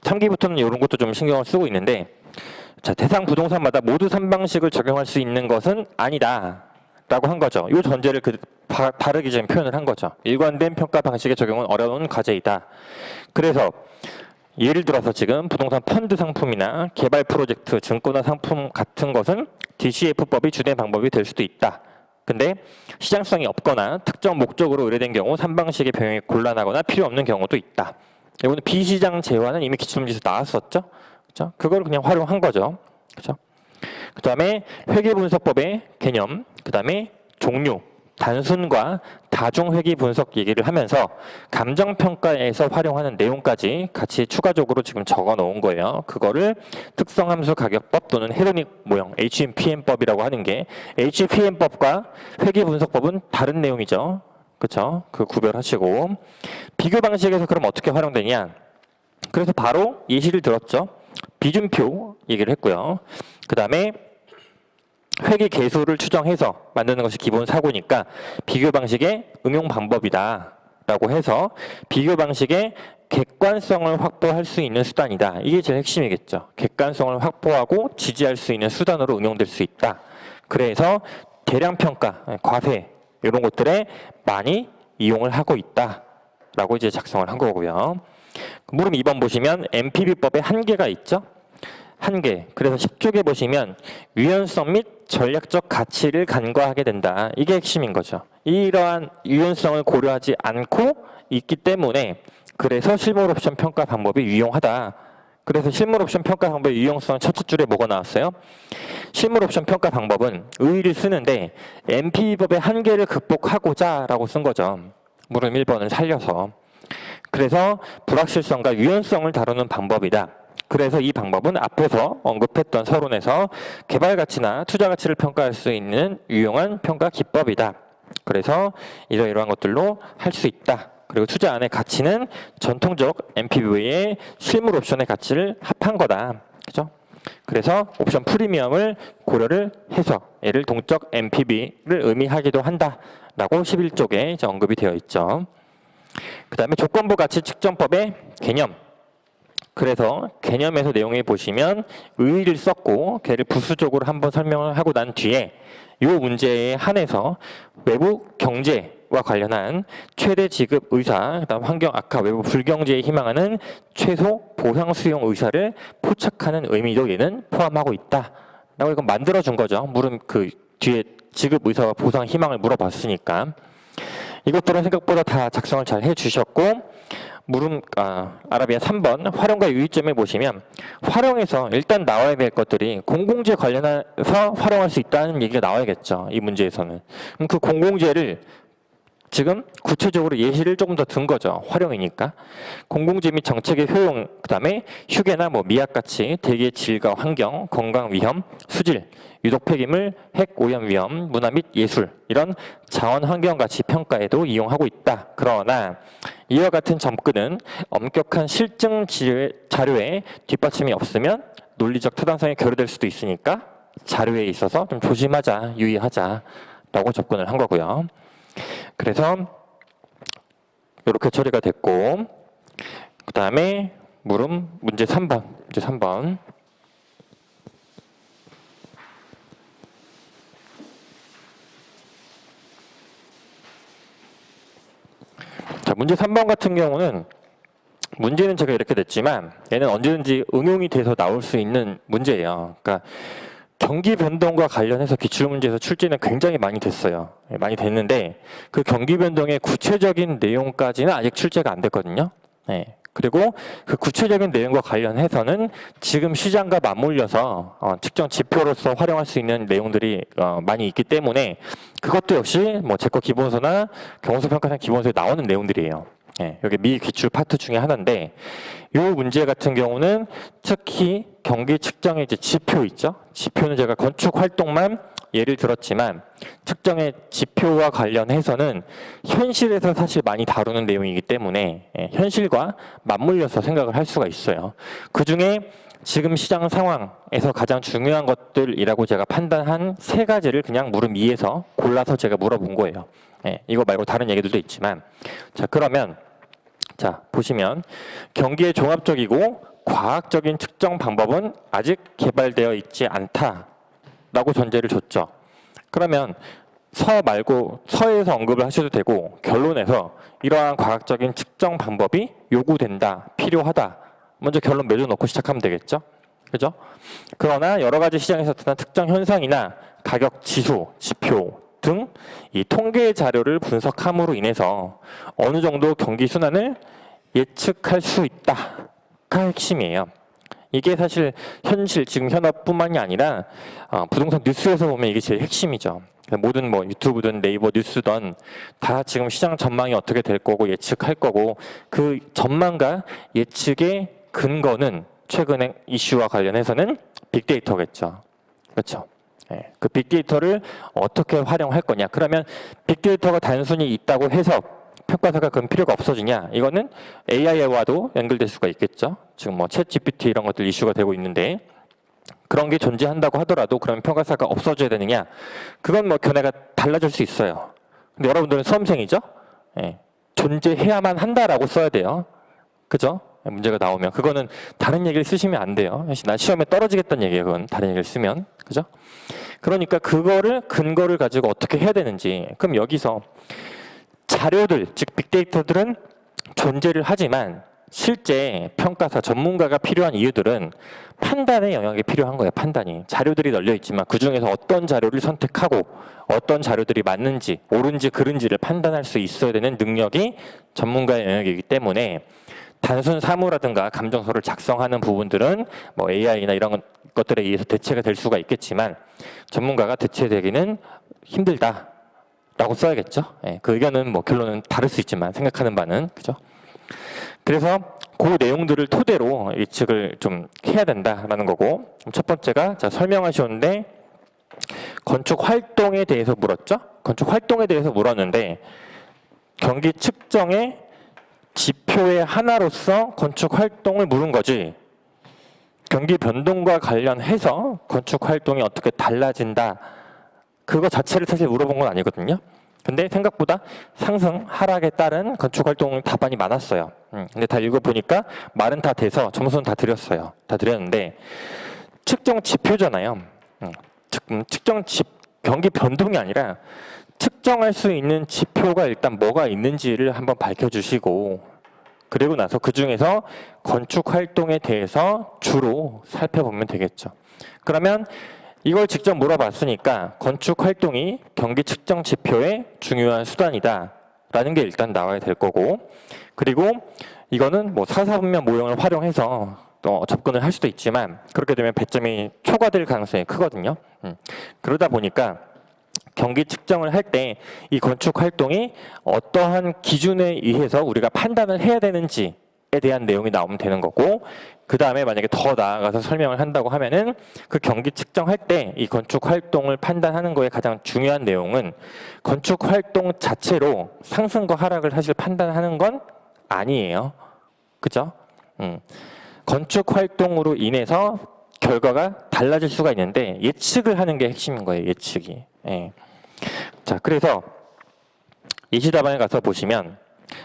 3기부터는 이런 것도 좀 신경을 쓰고 있는데 자, 대상 부동산마다 모두 3방식을 적용할 수 있는 것은 아니다 라고 한 거죠. 이 전제를 다르게 좀 표현을 한 거죠. 일관된 평가 방식의 적용은 어려운 과제이다. 그래서 예를 들어서 지금 부동산 펀드 상품이나 개발 프로젝트, 증권화 상품 같은 것은 DCF법이 주된 방법이 될 수도 있다. 근데 시장성이 없거나 특정 목적으로 의뢰된 경우 3방식의 병행이 곤란하거나 필요 없는 경우도 있다. 이거는 비시장 재화는 이미 기출문제에서 나왔었죠. 그죠? 그걸 그냥 활용한 거죠. 그죠? 그 다음에 회계분석법의 개념, 그 다음에 종류, 단순과 다중회계 분석 얘기를 하면서 감정평가에서 활용하는 내용까지 같이 추가적으로 지금 적어 놓은 거예요. 그거를 특성함수 가격법 또는 헤르닉 모형 HMPM법이라고 하는 게, HPM법과 회계분석법은 다른 내용이죠. 그렇죠? 그 구별하시고, 비교 방식에서 그럼 어떻게 활용되냐? 그래서 바로 예시를 들었죠. 비준표 얘기를 했고요. 그 다음에 회계 계수를 추정해서 만드는 것이 기본 사고니까 비교 방식의 응용 방법이다 라고 해서 비교 방식의 객관성을 확보할 수 있는 수단이다. 이게 제일 핵심이겠죠. 객관성을 확보하고 지지할 수 있는 수단으로 응용될 수 있다. 그래서 대량평가, 과세 이런 것들에 많이 이용을 하고 있다 라고 이제 작성을 한 거고요. 물음 2번 보시면 MPB법에 한계가 있죠. 한계. 그래서 10쪽에 보시면 유연성 및 전략적 가치를 간과하게 된다. 이게 핵심인 거죠. 이러한 유연성을 고려하지 않고 있기 때문에 그래서 실물 옵션 평가 방법이 유용하다. 그래서 실물 옵션 평가 방법의 유용성 첫째 줄에 뭐가 나왔어요? 실물 옵션 평가 방법은 의의를 쓰는데 MP법의 한계를 극복하고자 라고 쓴 거죠. 물음 1번을 살려서. 그래서 불확실성과 유연성을 다루는 방법이다. 그래서 이 방법은 앞에서 언급했던 서론에서 개발 가치나 투자 가치를 평가할 수 있는 유용한 평가 기법이다. 그래서 이러이러한 것들로 할 수 있다. 그리고 투자 안의 가치는 전통적 MPV의 실물 옵션의 가치를 합한 거다. 그죠? 그래서 옵션 프리미엄을 고려를 해서 얘를 동적 MPV를 의미하기도 한다. 라고 11쪽에 이제 언급이 되어 있죠. 그 다음에 조건부 가치 측정법의 개념. 그래서 개념에서 내용에 보시면 의의를 썼고 걔를 부수적으로 한번 설명을 하고 난 뒤에 이 문제에 한해서 외부 경제와 관련한 최대 지급 의사, 그다음 환경 악화, 외부 불경제에 희망하는 최소 보상 수용 의사를 포착하는 의미도 얘는 포함하고 있다. 라고 이거 만들어준 거죠. 물은 그 뒤에 지급 의사와 보상 희망을 물어봤으니까. 이것들은 생각보다 다 작성을 잘 해주셨고, 아라비아 3번 활용과 유의점에 보시면 활용에서 일단 나와야 될 것들이 공공재 관련해서 활용할 수 있다는 얘기가 나와야겠죠. 이 문제에서는. 그럼 그 공공재를 지금 구체적으로 예시를 조금 더 든 거죠. 활용이니까. 공공재 및 정책의 효용, 그 다음에 휴게나 미약가치, 대기의 질과 환경, 건강 위험, 수질, 유독 폐기물, 핵 오염 위험, 문화 및 예술 이런 자원 환경 가치 평가에도 이용하고 있다. 그러나 이와 같은 접근은 엄격한 실증 자료에 뒷받침이 없으면 논리적 타당성이 결여될 수도 있으니까 자료에 있어서 좀 조심하자, 유의하자라고 접근을 한 거고요. 그래서 이렇게 처리가 됐고, 그 다음에 물음 문제 3번. 문제 3번. 자, 문제 3번 같은 경우는 문제는 제가 이렇게 냈지만 얘는 언제든지 응용이 돼서 나올 수 있는 문제예요. 그러니까 경기 변동과 관련해서 기출문제에서 출제는 굉장히 많이 됐어요. 많이 됐는데 그 경기 변동의 구체적인 내용까지는 아직 출제가 안 됐거든요. 네. 그리고 그 구체적인 내용과 관련해서는 지금 시장과 맞물려서 측정 지표로서 활용할 수 있는 내용들이 많이 있기 때문에 그것도 역시 제거 기본서나 경우서 평가상 기본서에 나오는 내용들이에요. 네, 여기 미기출 파트 중에 하나인데 이 문제 같은 경우는 특히 경기 측정의 이제 지표 있죠. 지표는 제가 건축 활동만 예를 들었지만 측정의 지표와 관련해서는 현실에서 사실 많이 다루는 내용이기 때문에 현실과 맞물려서 생각을 할 수가 있어요. 그중에 지금 시장 상황에서 가장 중요한 것들이라고 제가 판단한 세 가지를 그냥 물음 2에서 골라서 제가 물어본 거예요. 이거 말고 다른 얘기들도 있지만, 자, 그러면 자 보시면 경기의 종합적이고 과학적인 측정 방법은 아직 개발되어 있지 않다라고 전제를 줬죠. 그러면 서 말고 서에서 언급을 하셔도 되고 결론에서 이러한 과학적인 측정 방법이 요구된다, 필요하다. 먼저 결론 맺어놓고 시작하면 되겠죠. 그죠? 그러나 여러 가지 시장에서 나타난 특정 현상이나 가격 지수, 지표 등 이 통계 자료를 분석함으로 인해서 어느 정도 경기 순환을 예측할 수 있다가 핵심이에요. 이게 사실 현실 지금 현업뿐만이 아니라 부동산 뉴스에서 보면 이게 제일 핵심이죠. 모든 뭐 유튜브든 네이버 뉴스든 다 지금 시장 전망이 어떻게 될 거고 예측할 거고 그 전망과 예측의 근거는 최근의 이슈와 관련해서는 빅데이터겠죠. 그렇죠. 예, 그 빅데이터를 어떻게 활용할 거냐. 그러면 빅데이터가 단순히 있다고 해서 평가사가 그런 필요가 없어지냐. 이거는 AI와도 연결될 수가 있겠죠. 지금 뭐 챗 GPT 이런 것들 이슈가 되고 있는데 그런 게 존재한다고 하더라도 그러면 평가사가 없어져야 되느냐. 그건 뭐 견해가 달라질 수 있어요. 근데 여러분들은 수험생이죠. 예, 존재해야만 한다라고 써야 돼요. 그죠? 문제가 나오면 그거는 다른 얘기를 쓰시면 안 돼요. 난 시험에 떨어지겠다는 얘기예요. 그건 다른 얘기를 쓰면. 그죠? 그러니까 그거를 근거를 가지고 어떻게 해야 되는지. 그럼 여기서 자료들, 즉 빅데이터들은 존재를 하지만 실제 평가사 전문가가 필요한 이유들은 판단의 영역이 필요한 거예요. 판단이. 자료들이 널려 있지만 그중에서 어떤 자료를 선택하고 어떤 자료들이 맞는지 옳은지 그른지를 판단할 수 있어야 되는 능력이 전문가의 영역이기 때문에 단순 사무라든가 감정서를 작성하는 부분들은 뭐 AI나 이런 것들에 의해서 대체가 될 수가 있겠지만 전문가가 대체되기는 힘들다라고 써야겠죠. 예, 그 의견은 뭐 결론은 다를 수 있지만 생각하는 바는 그죠. 그래서 그 내용들을 토대로 예측을 좀 해야 된다라는 거고 첫 번째가 자 설명하셨는데 건축 활동에 대해서 물었죠. 건축 활동에 대해서 물었는데 경기 측정의 지표의 하나로서 건축 활동을 물은 거지 경기 변동과 관련해서 건축 활동이 어떻게 달라진다 그거 자체를 사실 물어본 건 아니거든요. 근데 생각보다 상승, 하락에 따른 건축 활동 답안이 많았어요. 근데 다 읽어보니까 말은 다 돼서 점수는 다 드렸어요. 다 드렸는데 측정 지표잖아요. 측정 경기 변동이 아니라 측정할 수 있는 지표가 일단 뭐가 있는지를 한번 밝혀주시고 그리고 나서 그 중에서 건축 활동에 대해서 주로 살펴보면 되겠죠. 그러면 이걸 직접 물어봤으니까 건축 활동이 경기 측정 지표의 중요한 수단이다 라는 게 일단 나와야 될 거고 그리고 이거는 뭐 사사분면 모형을 활용해서 또 접근을 할 수도 있지만 그렇게 되면 배점이 초과될 가능성이 크거든요. 그러다 보니까 경기 측정을 할 때 이 건축 활동이 어떠한 기준에 의해서 우리가 판단을 해야 되는지에 대한 내용이 나오면 되는 거고 그 다음에 만약에 더 나아가서 설명을 한다고 하면은 그 경기 측정할 때 이 건축 활동을 판단하는 거에 가장 중요한 내용은 건축 활동 자체로 상승과 하락을 사실 판단하는 건 아니에요. 그죠? 건축 활동으로 인해서 결과가 달라질 수가 있는데 예측을 하는 게 핵심인 거예요. 예측이. 예. 자, 그래서 예시답안에 가서 보시면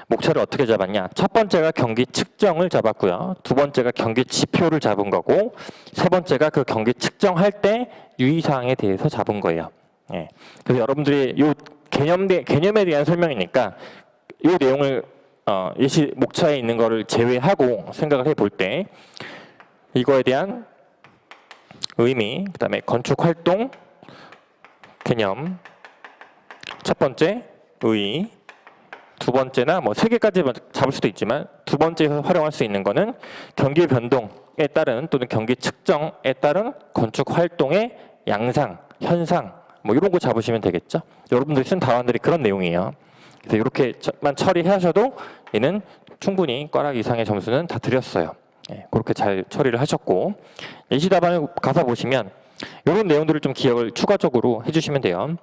목차를 어떻게 잡았냐. 첫 번째가 경기 측정을 잡았고요. 두 번째가 경기 지표를 잡은 거고 세 번째가 그 경기 측정할 때 유의사항에 대해서 잡은 거예요. 예. 그래서 여러분들이 이 개념에 대한 설명이니까 이 내용을 예시 목차에 있는 거를 제외하고 생각을 해볼 때 이거에 대한 의미, 그 다음에 건축 활동 개념, 첫 번째 의, 두 번째나 뭐 세 개까지 잡을 수도 있지만 두 번째에서 활용할 수 있는 거는 경기 변동에 따른 또는 경기 측정에 따른 건축 활동의 양상, 현상 뭐 이런 거 잡으시면 되겠죠. 여러분들이 쓴 답안들이 그런 내용이에요. 그래서 이렇게만 처리하셔도 얘는 충분히 꽈락 이상의 점수는 다 드렸어요. 네, 그렇게 잘 처리를 하셨고 예시 답안을 가서 보시면 이런 내용들을 좀 기억을 추가적으로 해주시면 돼요.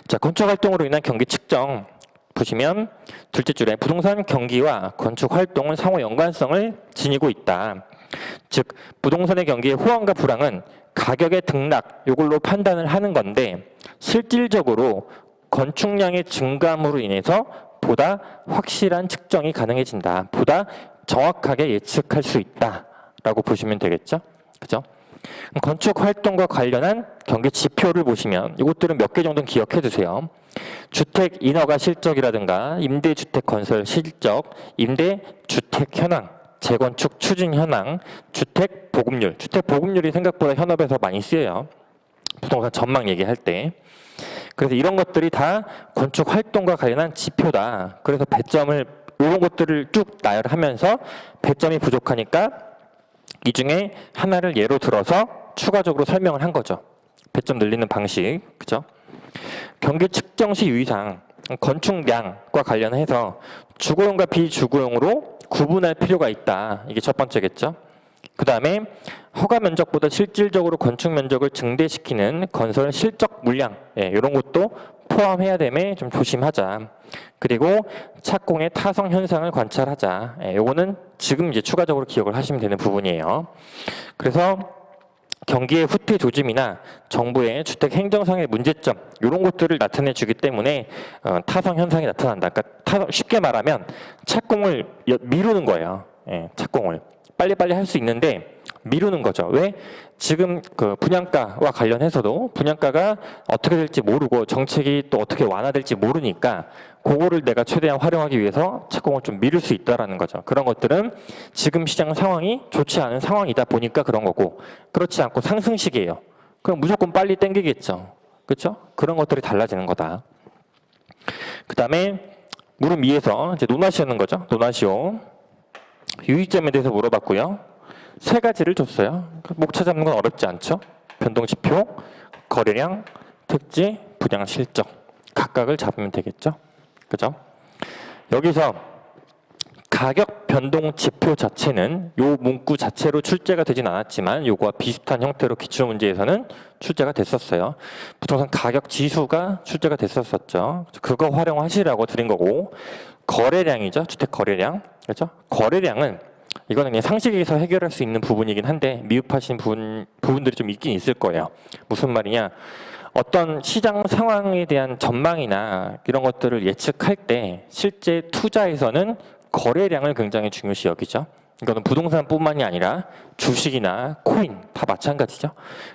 자, 건축 활동으로 인한 경기 측정 보시면 둘째 줄에 부동산 경기와 건축 활동은 상호 연관성을 지니고 있다. 즉 부동산의 경기의 호황과 불황은 가격의 등락 이걸로 판단을 하는 건데 실질적으로 건축량의 증감으로 인해서 보다 확실한 측정이 가능해진다. 보다 정확하게 예측할 수 있다라고 보시면 되겠죠. 그죠? 건축 활동과 관련한 경기 지표를 보시면 이것들은 몇 개 정도는 기억해 두세요. 주택 인허가 실적이라든가 임대주택 건설 실적, 임대주택 현황, 재건축 추진 현황, 주택 보급률. 주택 보급률이 생각보다 현업에서 많이 쓰여요. 부동산 전망 얘기할 때. 그래서 이런 것들이 다 건축 활동과 관련한 지표다. 그래서 배점을 이런 것들을 쭉 나열하면서 배점이 부족하니까 이 중에 하나를 예로 들어서 추가적으로 설명을 한 거죠. 배점 늘리는 방식, 그죠? 경기 측정 시 유의사항, 건축량과 관련해서 주거용과 비주거용으로 구분할 필요가 있다. 이게 첫 번째겠죠. 그 다음에 허가 면적보다 실질적으로 건축 면적을 증대시키는 건설 실적 물량, 이런 것도 포함해야 됨에 좀 조심하자. 그리고 착공의 타성 현상을 관찰하자. 요거는 지금 이제 추가적으로 기억을 하시면 되는 부분이에요. 그래서 경기의 후퇴 조짐이나 정부의 주택 행정상의 문제점 이런 것들을 나타내 주기 때문에 타성 현상이 나타난다. 그러니까 쉽게 말하면 착공을 미루는 거예요. 착공을 빨리빨리 할 수 있는데 미루는 거죠. 왜? 지금 그 분양가와 관련해서도 분양가가 어떻게 될지 모르고 정책이 또 어떻게 완화될지 모르니까 그거를 내가 최대한 활용하기 위해서 착공을 좀 미룰 수 있다라는 거죠. 그런 것들은 지금 시장 상황이 좋지 않은 상황이다 보니까 그런 거고, 그렇지 않고 상승 시기예요. 그럼 무조건 빨리 땡기겠죠. 그렇죠? 그런 것들이 달라지는 거다. 그 다음에 물음 2에서 이제 노나시오는 거죠. 노나시오. 유의점에 대해서 물어봤고요. 세 가지를 줬어요. 목 찾아보는 건 어렵지 않죠. 변동지표, 거래량, 특지, 분양 실적 각각을 잡으면 되겠죠. 그죠? 여기서 가격 변동 지표 자체는 요 문구 자체로 출제가 되진 않았지만 요거와 비슷한 형태로 기출문제에서는 출제가 됐었어요. 부동산 가격 지수가 출제가 됐었었죠. 그거 활용하시라고 드린 거고, 거래량이죠. 주택 거래량. 그렇죠? 거래량은 이거는 그냥 상식에서 해결할 수 있는 부분이긴 한데 미흡하신 부분들이 좀 있긴 있을 거예요. 무슨 말이냐? 어떤 시장 상황에 대한 전망이나 이런 것들을 예측할 때 실제 투자에서는 거래량을 굉장히 중요시 여기죠. 이거는 부동산뿐만이 아니라 주식이나 코인 다 마찬가지죠.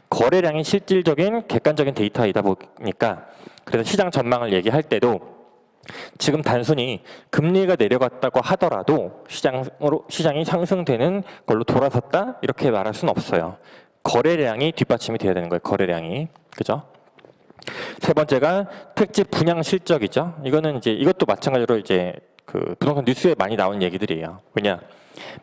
거래량이 실질적인 객관적인 데이터이다 보니까 그래서 시장 전망을 얘기할 때도 지금 단순히 금리가 내려갔다고 하더라도 시장이 상승되는 걸로 돌아섰다 이렇게 말할 수는 없어요. 거래량이 뒷받침이 돼야 되는 거예요. 거래량이. 그죠? 세 번째가 특집 분양 실적이죠. 이거는 이제 이것도 마찬가지로 이제 그 부동산 뉴스에 많이 나오는 얘기들이에요. 왜냐?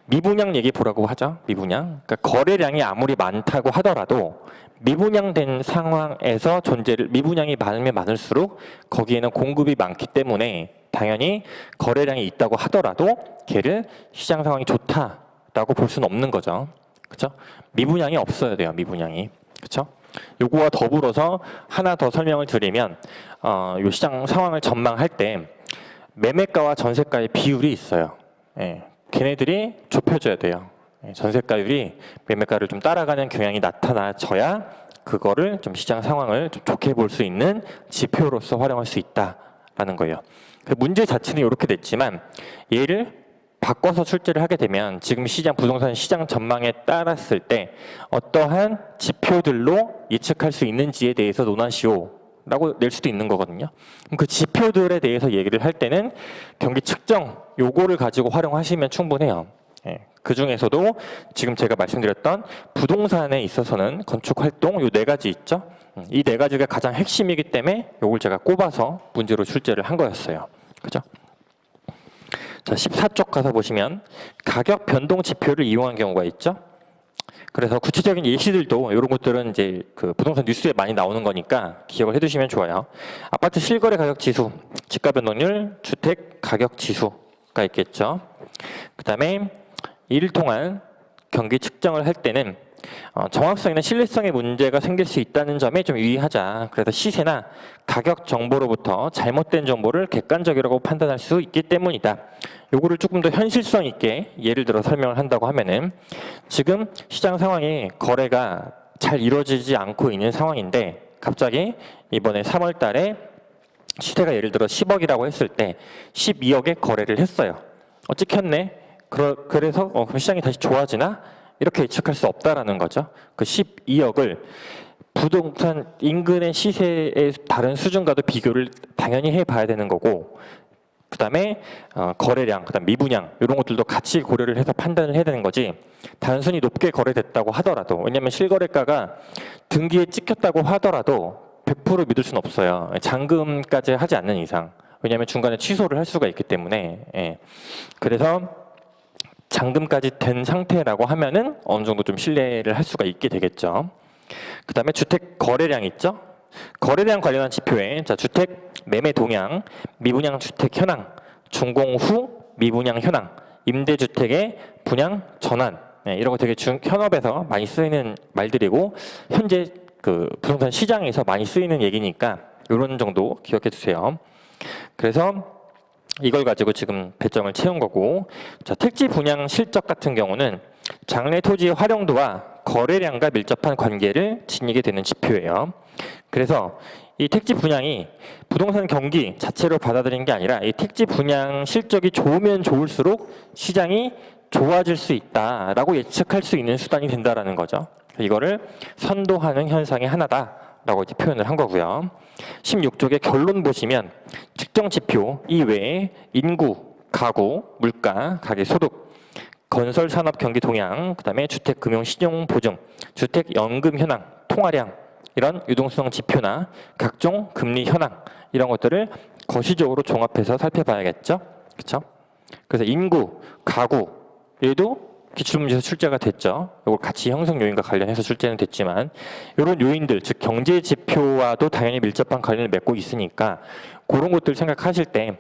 미분양 얘기 보라고 하죠. 미분양. 그러니까 거래량이 아무리 많다고 하더라도 미분양된 상황에서 미분양이 많으면 많을수록 거기에는 공급이 많기 때문에 당연히 거래량이 있다고 하더라도 걔를 시장 상황이 좋다라고 볼 수는 없는 거죠. 그렇죠? 미분양이 없어야 돼요. 미분양이. 그렇죠? 요거와 더불어서 하나 더 설명을 드리면 요 시장 상황을 전망할 때 매매가와 전세가의 비율이 있어요. 걔네들이 좁혀져야 돼요. 전세가율이 매매가를 좀 따라가는 경향이 나타나져야 그거를 좀 시장 상황을 좀 좋게 볼 수 있는 지표로서 활용할 수 있다라는 거예요. 그 문제 자체는 이렇게 됐지만 얘를 바꿔서 출제를 하게 되면 지금 부동산 시장 전망에 따랐을 때 어떠한 지표들로 예측할 수 있는지에 대해서 논하시오라고 낼 수도 있는 거거든요. 그 지표들에 대해서 얘기를 할 때는 경기 측정 요거를 가지고 활용하시면 충분해요. 그 중에서도 지금 제가 말씀드렸던 부동산에 있어서는 건축활동 요 4가지 있죠. 이 4가지가 가장 핵심이기 때문에 요걸 제가 꼽아서 문제로 출제를 한 거였어요. 그죠? 자, 14쪽 가서 보시면 가격 변동 지표를 이용한 경우가 있죠. 그래서 구체적인 예시들도 이런 것들은 이제 그 부동산 뉴스에 많이 나오는 거니까 기억을 해두시면 좋아요. 아파트 실거래 가격 지수, 집가 변동률, 주택 가격 지수가 있겠죠. 그 다음에 이를 통한 경기 측정을 할 때는 정확성이나 신뢰성의 문제가 생길 수 있다는 점에 좀 유의하자. 그래서 시세나 가격 정보로부터 잘못된 정보를 객관적이라고 판단할 수 있기 때문이다. 요거를 조금 더 현실성 있게 예를 들어 설명을 한다고 하면은 지금 시장 상황이 거래가 잘 이루어지지 않고 있는 상황인데 갑자기 이번에 3월 달에 시세가 예를 들어 10억이라고 했을 때 12억에 거래를 했어요. 찍혔네. 그래서 그럼 시장이 다시 좋아지나? 이렇게 예측할 수 없다라는 거죠. 그 12억을 부동산 인근의 시세의 다른 수준과도 비교를 당연히 해봐야 되는 거고, 그 다음에 거래량, 그 다음 미분양 이런 것들도 같이 고려를 해서 판단을 해야 되는 거지. 단순히 높게 거래됐다고 하더라도, 왜냐하면 실거래가가 등기에 찍혔다고 하더라도 100% 믿을 수는 없어요. 잔금까지 하지 않는 이상. 왜냐하면 중간에 취소를 할 수가 있기 때문에. 예. 그래서 잔금까지 된 상태라고 하면은 어느 정도 좀 신뢰를 할 수가 있게 되겠죠. 그 다음에 주택 거래량 있죠. 거래량 관련한 지표에 자, 주택 매매 동향, 미분양 주택 현황, 준공 후 미분양 현황, 임대주택의 분양 전환, 네, 이런 거 되게 현업에서 많이 쓰이는 말들이고 현재 그 부동산 시장에서 많이 쓰이는 얘기니까 이런 정도 기억해 주세요. 그래서 이걸 가지고 지금 배점을 채운 거고, 자, 택지 분양 실적 같은 경우는 장래 토지의 활용도와 거래량과 밀접한 관계를 지니게 되는 지표예요. 그래서 이 택지 분양이 부동산 경기 자체로 받아들이는 게 아니라 이 택지 분양 실적이 좋으면 좋을수록 시장이 좋아질 수 있다라고 예측할 수 있는 수단이 된다라는 거죠. 이거를 선도하는 현상의 하나다라고 이제 표현을 한 거고요. 16쪽의 결론 보시면 측정 지표 이외에 인구, 가구, 물가, 가계소득, 건설산업 경기 동향, 그다음에 주택금융신용보증, 주택연금 현황, 통화량 이런 유동성 지표나 각종 금리 현황 이런 것들을 거시적으로 종합해서 살펴봐야겠죠. 그렇죠? 그래서 인구, 가구 얘도 기출문제에서 출제가 됐죠. 이걸 같이 형성 요인과 관련해서 출제는 됐지만 이런 요인들, 즉 경제 지표와도 당연히 밀접한 관련을 맺고 있으니까 그런 것들 생각하실 때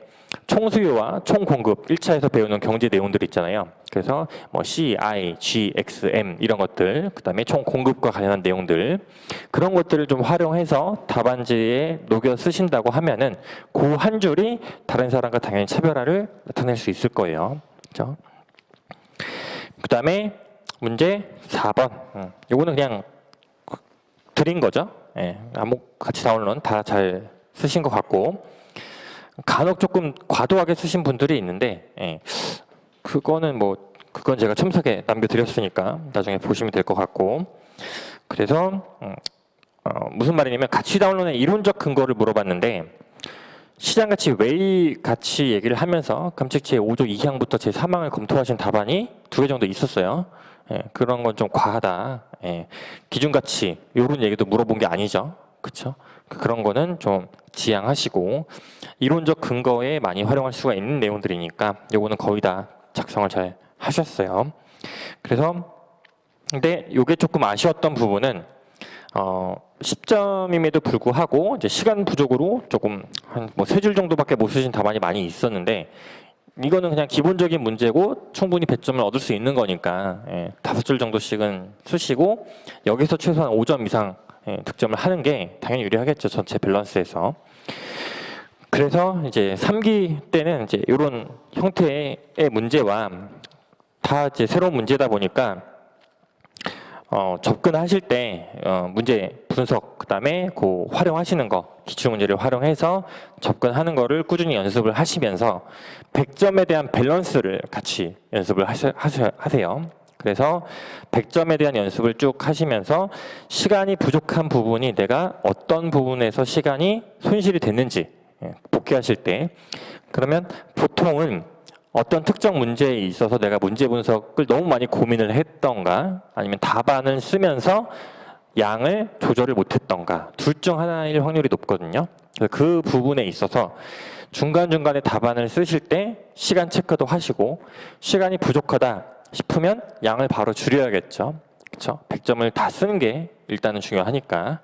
총수요와 총공급 1차에서 배우는 경제 내용들 있잖아요. 그래서 뭐 C, I, G, X, M 이런 것들, 그 다음에 총공급과 관련한 내용들 그런 것들을 좀 활용해서 답안지에 녹여 쓰신다고 하면은 그 한 줄이 다른 사람과 당연히 차별화를 나타낼 수 있을 거예요. 그렇죠? 그 다음에 문제 4번. 요거는 그냥 드린 거죠. 예, 암목 같이 나오는 건 다 잘 쓰신 것 같고 간혹 조금 과도하게 쓰신 분들이 있는데 예, 그건 제가 첨삭에 남겨드렸으니까 나중에 보시면 될 것 같고 그래서 무슨 말이냐면 가치 다운론의 이론적 근거를 물어봤는데 시장가치 외의 가치 얘기를 하면서 감책 제5조 2항부터 제3항을 검토하신 답안이 2개 정도 있었어요. 예, 그런 건 좀 과하다. 예, 기준가치 이런 얘기도 물어본 게 아니죠. 그렇죠? 그런 거는 좀 지양하시고 이론적 근거에 많이 활용할 수가 있는 내용들이니까 요거는 거의 다 작성을 잘 하셨어요. 그래서 근데 요게 조금 아쉬웠던 부분은 10점임에도 불구하고 이제 시간 부족으로 조금 한 뭐 3줄 정도밖에 못 쓰신 답안이 많이 있었는데 이거는 그냥 기본적인 문제고 충분히 배점을 얻을 수 있는 거니까 5줄 정도씩은 쓰시고 여기서 최소한 5점 이상 득점을 하는 게 당연히 유리하겠죠. 전체 밸런스에서. 그래서 이제 3기 때는 이제 이런 형태의 문제와 다 이제 새로운 문제다 보니까 접근하실 때 문제 분석 그다음에 그 활용하시는 거 기출문제를 활용해서 접근하는 거를 꾸준히 연습을 하시면서 100점에 대한 밸런스를 같이 연습을 하세요. 그래서 100점에 대한 연습을 쭉 하시면서 시간이 부족한 부분이 내가 어떤 부분에서 시간이 손실이 됐는지 복귀하실 때 그러면 보통은 어떤 특정 문제에 있어서 내가 문제 분석을 너무 많이 고민을 했던가 아니면 답안을 쓰면서 양을 조절을 못했던가 둘 중 하나일 확률이 높거든요. 그래서 그 부분에 있어서 중간중간에 답안을 쓰실 때 시간 체크도 하시고 시간이 부족하다 싶으면 양을 바로 줄여야겠죠. 그렇죠? 100점을 다 쓰는 게 일단은 중요하니까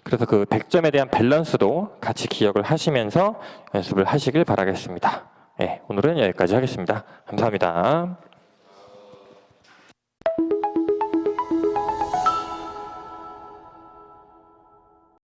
그래서 그 100점에 대한 밸런스도 같이 기억을 하시면서 연습을 하시길 바라겠습니다. 네, 오늘은 여기까지 하겠습니다. 감사합니다.